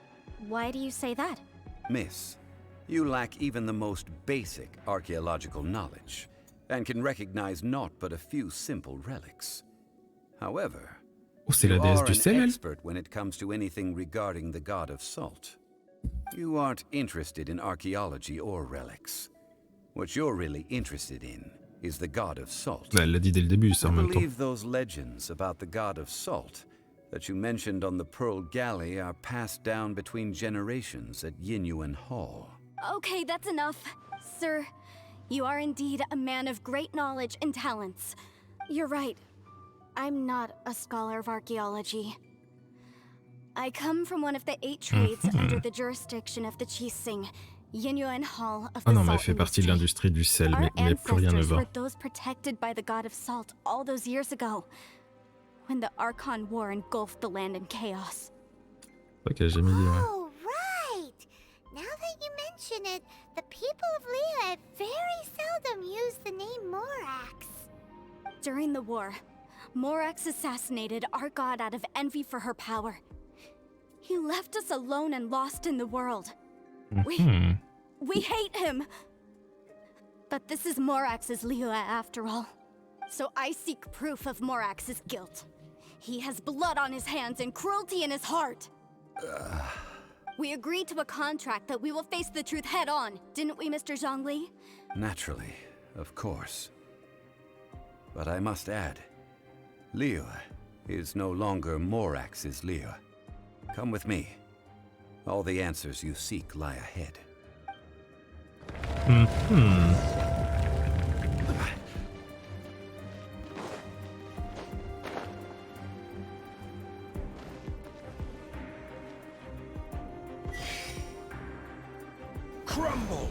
Why do you say that? Miss, you lack even the most basic archaeological knowledge, and can recognize naught but a few simple relics. However, Oh, c'est la you déesse are du an sel, elle? expert when it comes to anything regarding the god of salt. You aren't interested in archaeology or relics. What you're really interested in is the god of salt. Bah, elle l'a dit dès le début, ça I en même temps. believe those legends about the god of salt that you mentioned on the Pearl Galley are passed down between generations at Yinyuan Hall. Okay, that's enough. Sir, you are indeed a man of great knowledge and talents. You're right. I'm not a scholar of archaeology. I come from one of the 8 trades under the jurisdiction of the Chising, Yinyuan Hall of the Oh non, mais elle salt fait partie de industry. l'industrie du sel, Our mais plus rien ne ancestors va. were those protected by the god of salt all those years ago, when the Archon War engulfed the land in chaos. Ok, j'ai mis dit, ouais. Oh, right. mention it, the people of Liyue very seldom use the name Morax. During the war, Morax assassinated our god out of envy for her power. He left us alone and lost in the world. We hate him. But this is Morax's Liyue after all. So I seek proof of Morax's guilt. He has blood on his hands and cruelty in his heart. We agreed to a contract that we will face the truth head on, didn't we, Mr. Zhongli? Naturally, of course. But I must add, Liyue is no longer Morax's Liyue. Come with me. All the answers you seek lie ahead. Crumble!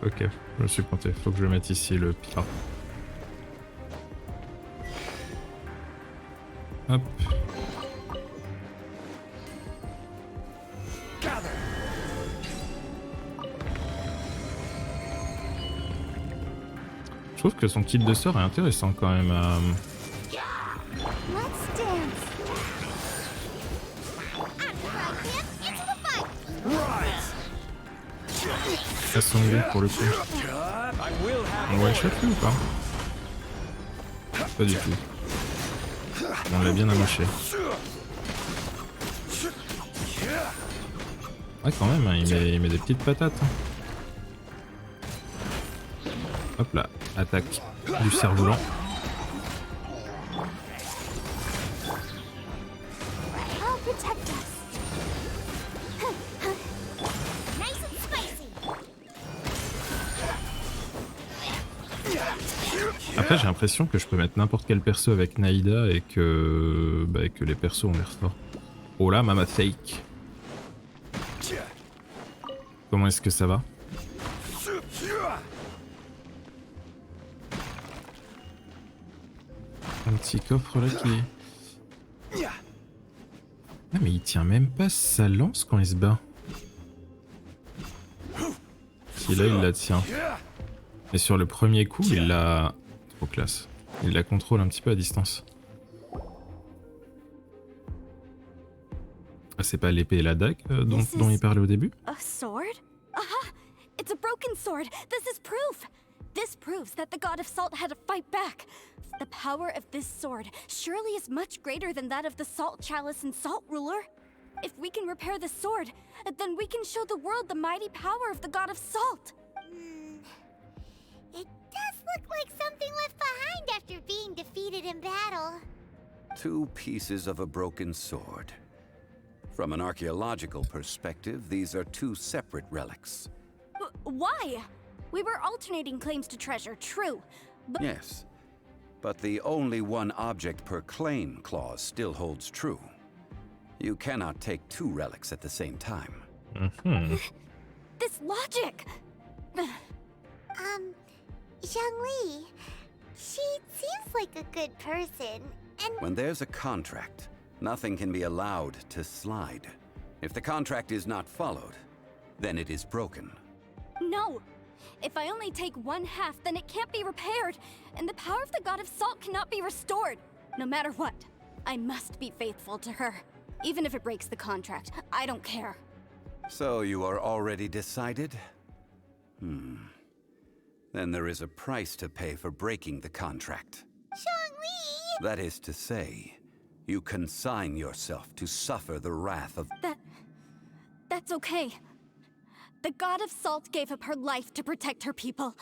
Ok, je me suis planté. Faut que je mette ici le pire. Hop. Je trouve que son kit de sort est intéressant quand même. Let's dance. Ça Zhongli pour le coup. On va échapper ou pas? Pas du tout. On l'a bien amoché. Ouais quand même, hein, il met des petites patates. Hein. Hop là, attaque du cerf-volant. Après j'ai l'impression que je peux mettre n'importe quel perso avec Naïda et que les persos ont l'air forts. Oh là, Mama Fake. Comment est-ce que ça va? Un petit coffre là qui... Ah mais il tient même pas sa lance quand il se bat. Si là il la tient. Et sur le premier coup il la... Trop classe. Il la contrôle un petit peu à distance. Ah c'est pas l'épée et la dague dont il parlait au début? A sword? Aha! It's a broken sword! This is proof! This proves that the god of salt had to fight back. The power of this sword surely is much greater than that of the salt chalice and salt ruler. If we can repair the sword, then we can show the world the mighty power of the god of salt. It does look like something left behind after being defeated in battle. 2 pieces of a broken sword. From an archaeological perspective, these are 2 separate relics. Why? We were alternating claims to treasure, true. But Yes, but the only one object per claim clause still holds true. You cannot take 2 relics at the same time. this logic! Zhongli, she seems like a good person, and When there's a contract, nothing can be allowed to slide. If the contract is not followed, then it is broken. No! If I only take 1/2, then it can't be repaired, and the power of the god of salt cannot be restored. No matter what, I must be faithful to her. Even if it breaks the contract, I don't care. So you are already decided? Then there is a price to pay for breaking the contract. Zhongli! That is to say, you consign yourself to suffer the wrath of... That's okay. The god of salt gave up her life to protect her people.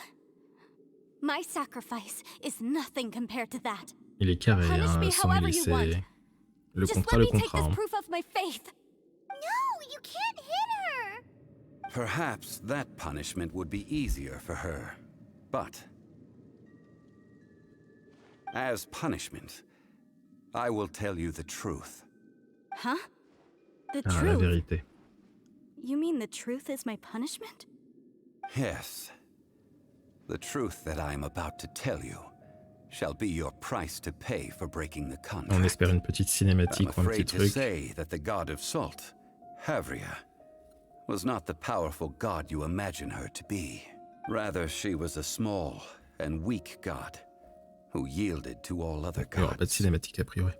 My sacrifice is nothing compared to that. Il est carré, Punish me hein, however Zhongli, you want. c'est... Le Just contrat, let le me take contrat. this Hein. proof of my faith. No, you can't hit her! Perhaps that punishment would be easier for her. But... as punishment, I will tell you the truth. Huh? The Ah, la truth? vérité. You mean the truth is my punishment? Yes. The truth that I am about to tell you shall be your price to pay for breaking the contract. On espère une petite I'm cinématique ou un petit afraid to truc. say that the god of salt Havria was not the powerful god you imagine her to be. Rather, she was a small and weak god who yielded to all other Il n'y aura pas de gods. cinématique a priori.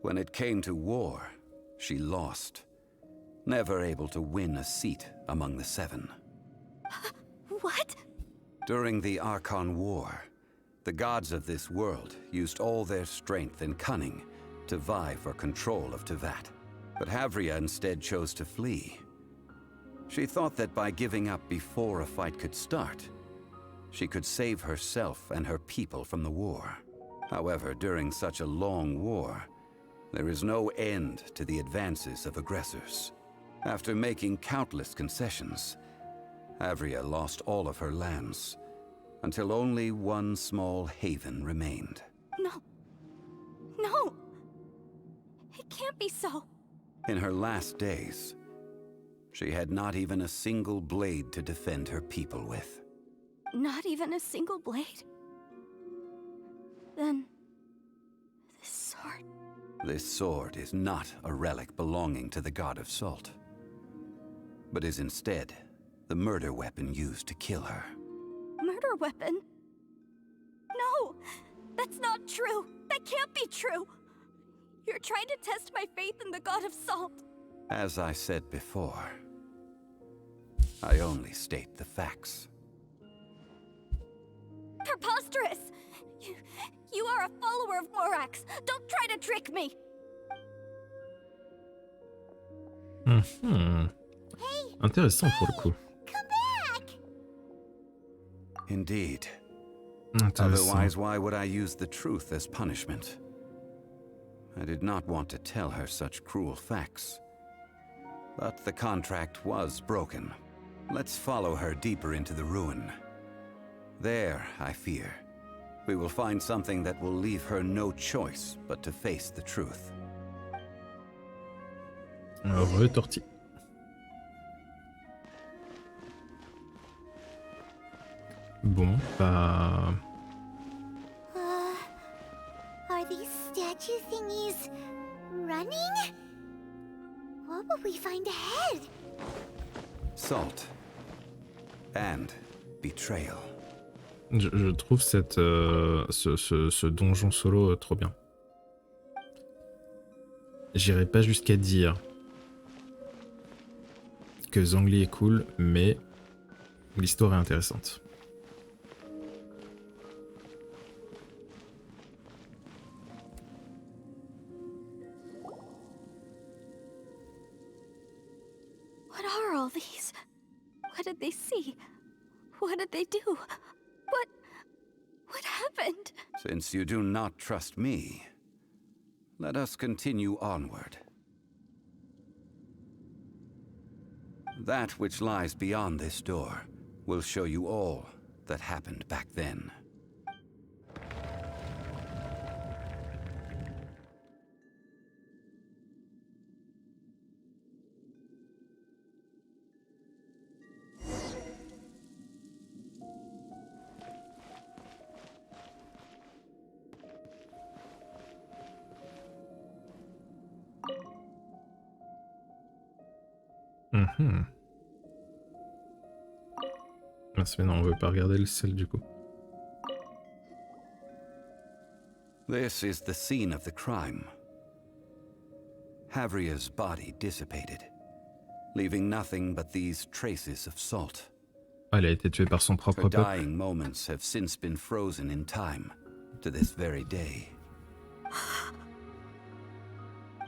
When it came to war, she lost, never able to win a seat among the seven. What? During the Archon War, the gods of this world used all their strength and cunning to vie for control of Tevat. But Havria instead chose to flee. She thought that by giving up before a fight could start, she could save herself and her people from the war. However, during such a long war, there is no end to the advances of aggressors. After making countless concessions, Havria lost all of her lands, until only one small haven remained. No. No. It can't be so. In her last days, she had not even a single blade to defend her people with. Not even a single blade? Then... this sword... This sword is not a relic belonging to the god of Salt, but is instead the murder weapon used to kill her. Murder weapon? No! That's not true! That can't be true! You're trying to test my faith in the god of Salt. As I said before, I only state the facts. Preposterous! You are a follower of Morax! Don't try to trick me! Intéressant pour le coup. Come back! Indeed. Intéressant. Otherwise, why would I use the truth as punishment? I did not want to tell her such cruel facts. But the contract was broken. Let's follow her deeper into the ruin. There, I fear, we will find something that will leave her no choice but to face the truth. Retorti. Bon, bah... Are these statue thingies running? What will we find ahead? Salt. And betrayal. Je trouve ce donjon solo trop bien. J'irai pas jusqu'à dire que Zhongli est cool, mais l'histoire est intéressante. What are all these? What did they see? What did they do? What happened? Since you do not trust me, let us continue onward. That which lies beyond this door will show you all that happened back then. Mince, mais non, on veut pas regarder le sel du coup. This is the scene of the crime. Havria's body dissipated, leaving nothing but these traces of salt. Elle a été tuée par son propre Her peuple. dying moments have since been frozen in time to this very day.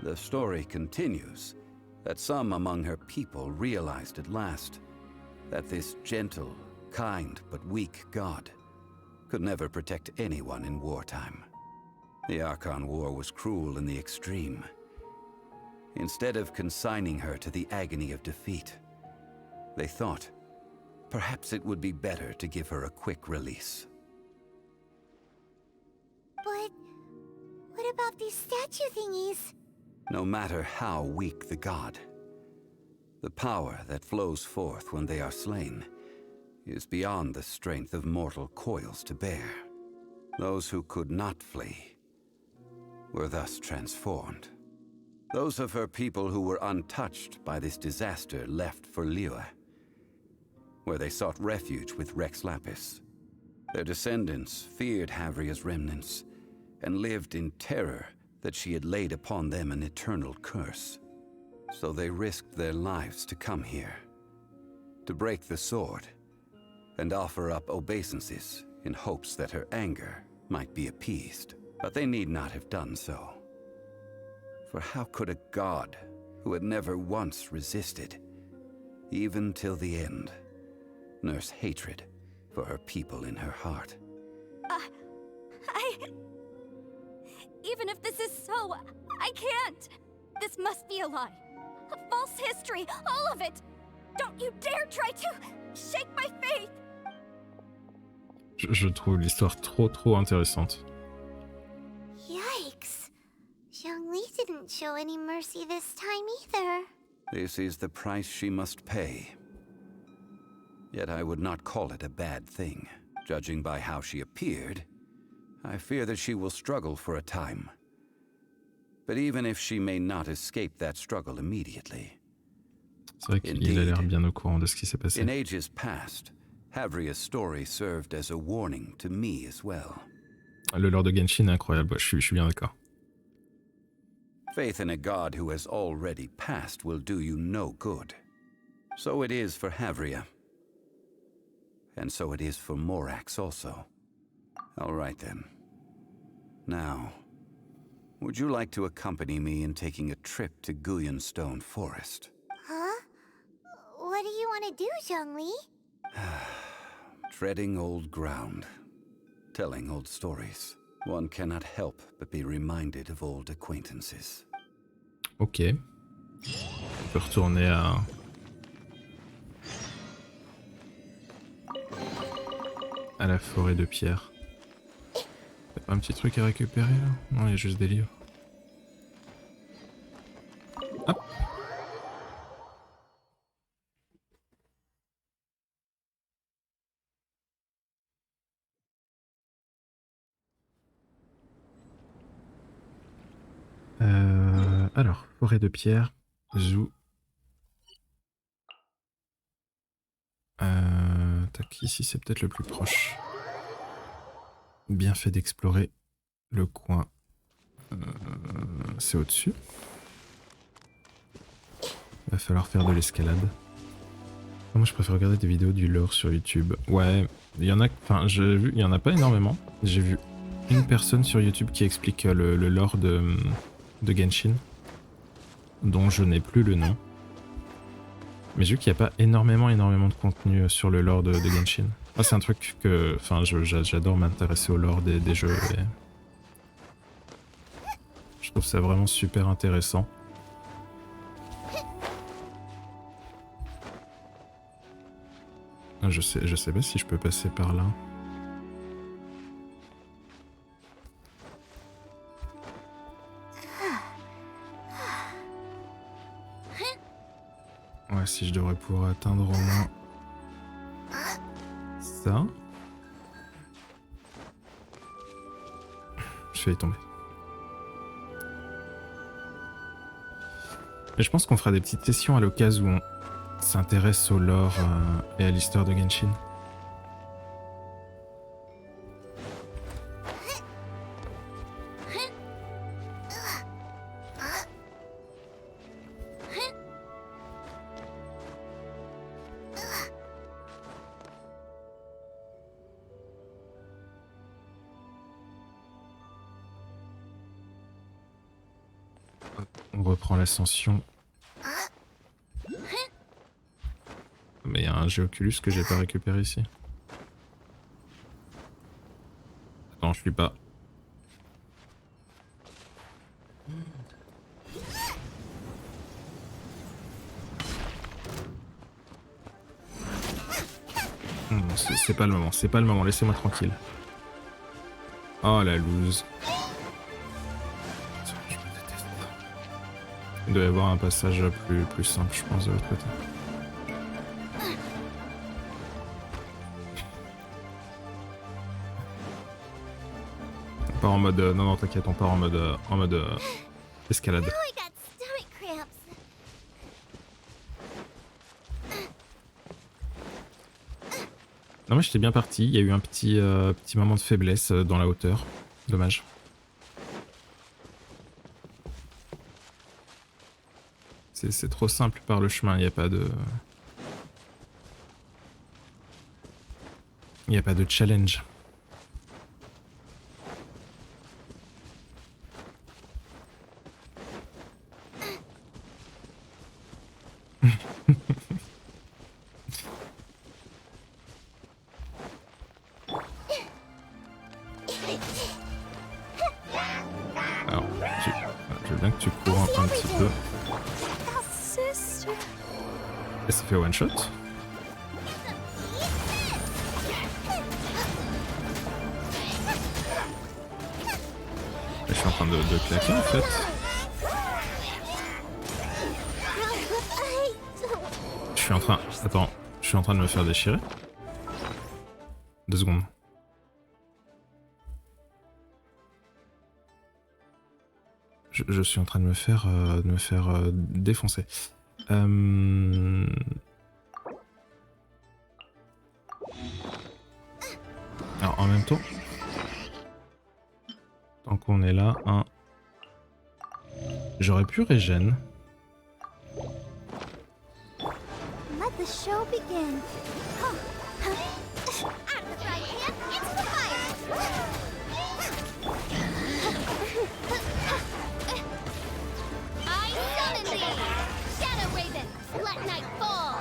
The story continues that some among her people realized at last that this gentle, kind but weak god could never protect anyone in wartime. The Archon War was cruel in the extreme. Instead of consigning her to the agony of defeat, they thought perhaps it would be better to give her a quick release. But what about these statue thingies? No matter how weak the god, the power that flows forth when they are slain is beyond the strength of mortal coils to bear. Those who could not flee were thus transformed. Those of her people who were untouched by this disaster left for Liyue, where they sought refuge with Rex Lapis. Their descendants feared Havria's remnants and lived in terror that she had laid upon them an eternal curse. So they risked their lives to come here, to break the sword, and offer up obeisances in hopes that her anger might be appeased. But they need not have done so. For how could a god who had never once resisted, even till the end, nurse hatred for her people in her heart? Even if this is so, I can't! This must be a lie. A false history, all of it! Don't you dare try to shake my faith! Je trouve l'histoire trop intéressante. Yikes. Zhongli didn't show any mercy this time either. This is the price she must pay. Yet I would not call it a bad thing. Judging by how she appeared, I fear that she will struggle for a time. But even if she may not escape that struggle immediately. C'est vrai qu'il a l'air bien au courant de ce qui s'est passé. In ages past, Havria's story served as a warning to me as well. Le lore de Genshin est incroyable, je suis bien d'accord. Faith in a god who has already passed will do you no good. So it is for Havria. And so it is for Morax also. All right then. Now, would you like to accompany me in taking a trip to Guyanstone Forest? Huh? What do you want to do, Zhongli? Treading old ground, telling old stories. One cannot help but be reminded of old acquaintances. Ok. On peut retourner à la forêt de pierre. Y'a pas un petit truc à récupérer là? Non, il y a juste des livres. Hop. Alors, forêt de pierre, zoo. Tac, ici c'est peut-être le plus proche. Bien fait d'explorer le coin. C'est au-dessus. Va falloir faire de l'escalade. Moi je préfère regarder des vidéos du lore sur YouTube. Ouais, il y en a, enfin j'ai vu, il y en a pas énormément. J'ai vu une personne sur YouTube qui explique le lore de Genshin, dont je n'ai plus le nom. Mais j'ai vu qu'il n'y a pas énormément de contenu sur le lore de Genshin. Ah, c'est un truc que, enfin, j'adore m'intéresser au lore des jeux. Et je trouve ça vraiment super intéressant. Je sais pas si je peux passer par là. Ouais, si je devrais pouvoir atteindre au moins ça. Je vais y tomber. Mais je pense qu'on fera des petites sessions à l'occasion où on s'intéresse au lore et à l'histoire de Genshin. On reprend l'ascension. Mais il y a un Géoculus que j'ai pas récupéré ici. Attends, je suis pas. C'est pas le moment, laissez-moi tranquille. Oh la loose. Il doit y avoir un passage plus simple, je pense, de l'autre côté. On part en mode... non, t'inquiète, on part en mode escalade. Now I got Non, moi j'étais bien parti, il y a eu un petit moment de faiblesse dans la hauteur. Dommage. C'est trop simple par le chemin, il n'y a pas de... Il n'y a pas de challenge. Alors, je veux bien que tu cours un petit peu. Et ça fait one shot. Je suis en train de claquer en fait. Je suis en train... Attends, je suis en train de me faire déchirer. 2 secondes. Je suis en train de me faire défoncer. Alors en même temps, tant qu'on est là, j'aurais pu régène. Let the show begin. Huh. Huh. Out of the frying pan, into the fire. I summon thee, Shadow Raven. Let night fall.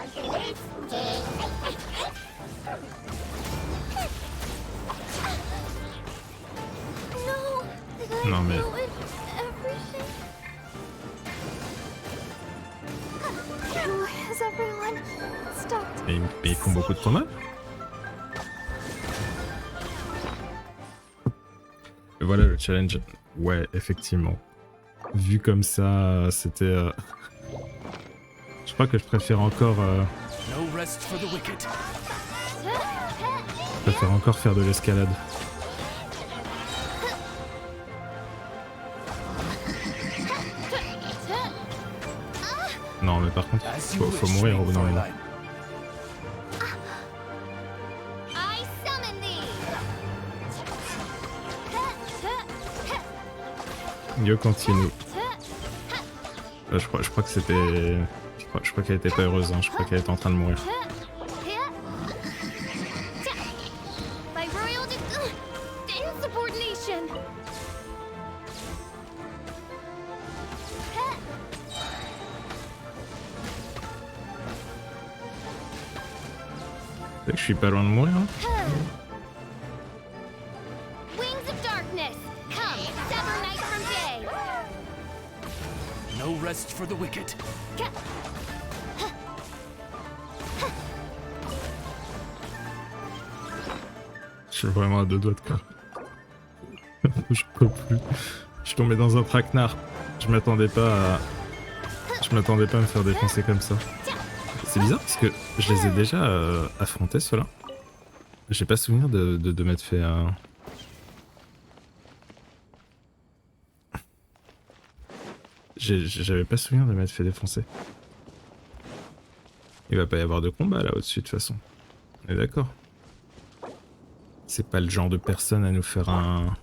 No. Did I Non mais... ruin everything? Has everyone stopped? Mais ils font beaucoup de tournois. Et voilà le challenge. Ouais, effectivement. Vu comme ça, c'était... Je crois que je préfère encore... No rest for the wicked. Je préfère encore faire de l'escalade. Non mais par contre, faut mourir au bout d'un moment. I summon thee. Yo continue. Je crois que c'était... Je crois qu'elle était pas heureuse, hein. Je crois qu'elle était en train de mourir. By royal insubordination. C'est que je suis pas loin de mourir, hein. Wings of darkness, come, sever night from day. No rest for the wicked. Je suis vraiment à 2 doigts de quoi. Je peux plus. Je suis tombé dans un traquenard. Je m'attendais pas à me faire défoncer comme ça. C'est bizarre parce que je les ai déjà affrontés ceux-là. J'ai pas souvenir de m'être fait un... J'avais pas souvenir de m'être fait défoncer. Il va pas y avoir de combat là au-dessus de toute façon. On est d'accord. C'est pas le genre de personne à nous faire un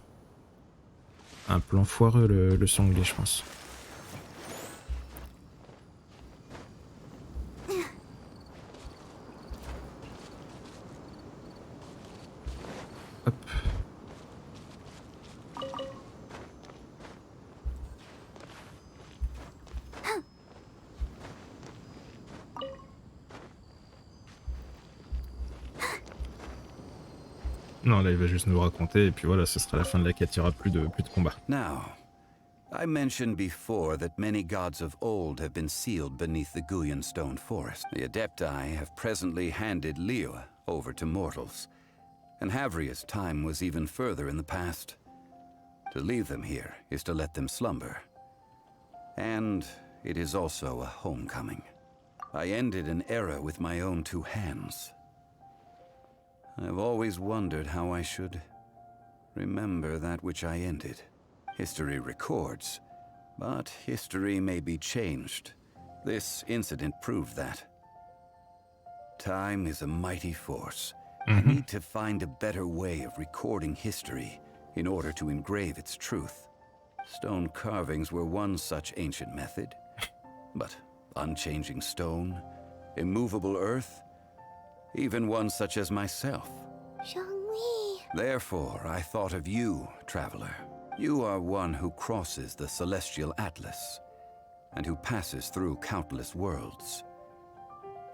plan foireux le Zhongli, je pense. Hop. Non, là il va juste nous raconter et puis voilà, ce sera la fin de la quête, il n'y aura plus de combat. Now, I mentioned before that many gods of old have been sealed beneath the Guyan stone forest. The Adepti have presently handed Liyue over to mortals, and Havria's time was even further in the past. To leave them here is to let them slumber. And it is also a homecoming. I ended an era with my own 2 hands. I've always wondered how I should remember that which I ended. History records, but history may be changed. This incident proved that. Time is a mighty force, I need to find a better way of recording history in order to engrave its truth. Stone carvings were one such ancient method, but unchanging stone, immovable earth, even one such as myself. Zhongli. Therefore, I thought of you, traveler. You are one who crosses the celestial atlas, and who passes through countless worlds.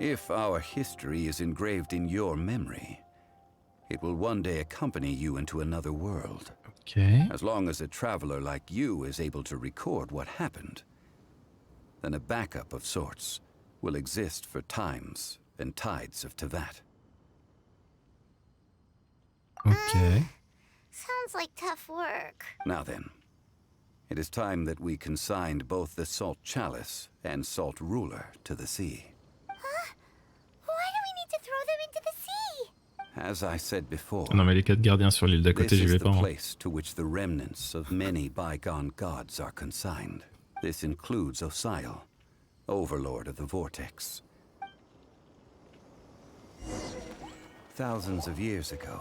If our history is engraved in your memory, it will one day accompany you into another world. Ok. As long as a traveler like you is able to record what happened, then a backup of sorts will exist for times and tides of Tevat. Ok. Sounds like tough work. Now then, it is time that we consigned both the Salt Chalice and Salt Ruler to the sea. Why do we need to throw them into the sea? As I said before, Non mais les 4 gardiens sur l'île d'à this côté, j'y is vais the pas. Hein. place to which the remnants of many bygone gods are consigned. This includes Osial, overlord of the Vortex. Thousands of years ago,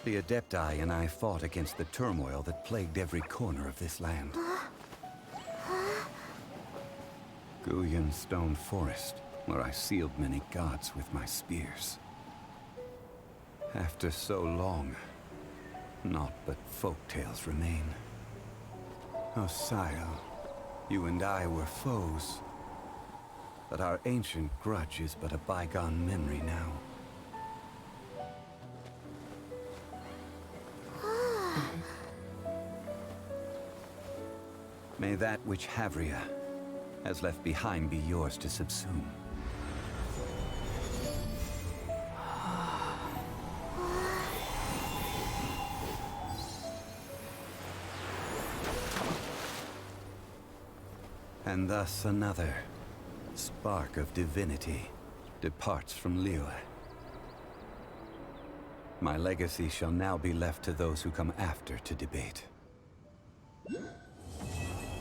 the Adepti and I fought against the turmoil that plagued every corner of this land. Guyan Stone Forest, where I sealed many gods with my spears. After so long, naught but folk tales remain. Osial, you and I were foes, but our ancient grudge is but a bygone memory now. May that which Havria has left behind be yours to subsume. And thus another spark of divinity departs from Liyue. My legacy shall now be left to those who come after to debate.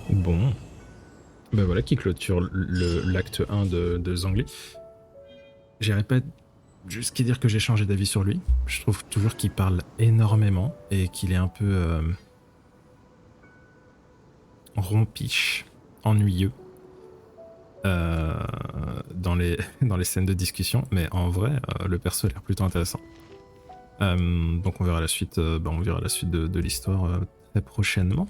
Bon. Ben voilà qui clôture l'acte 1 de Zhongli. J'irai pas jusqu'à dire que j'ai changé d'avis sur lui. Je trouve toujours qu'il parle énormément et qu'il est un peu rompiche, ennuyeux dans les scènes de discussion. Mais en vrai, le perso a l'air plutôt intéressant. Donc on verra la suite, on verra la suite de l'histoire très prochainement.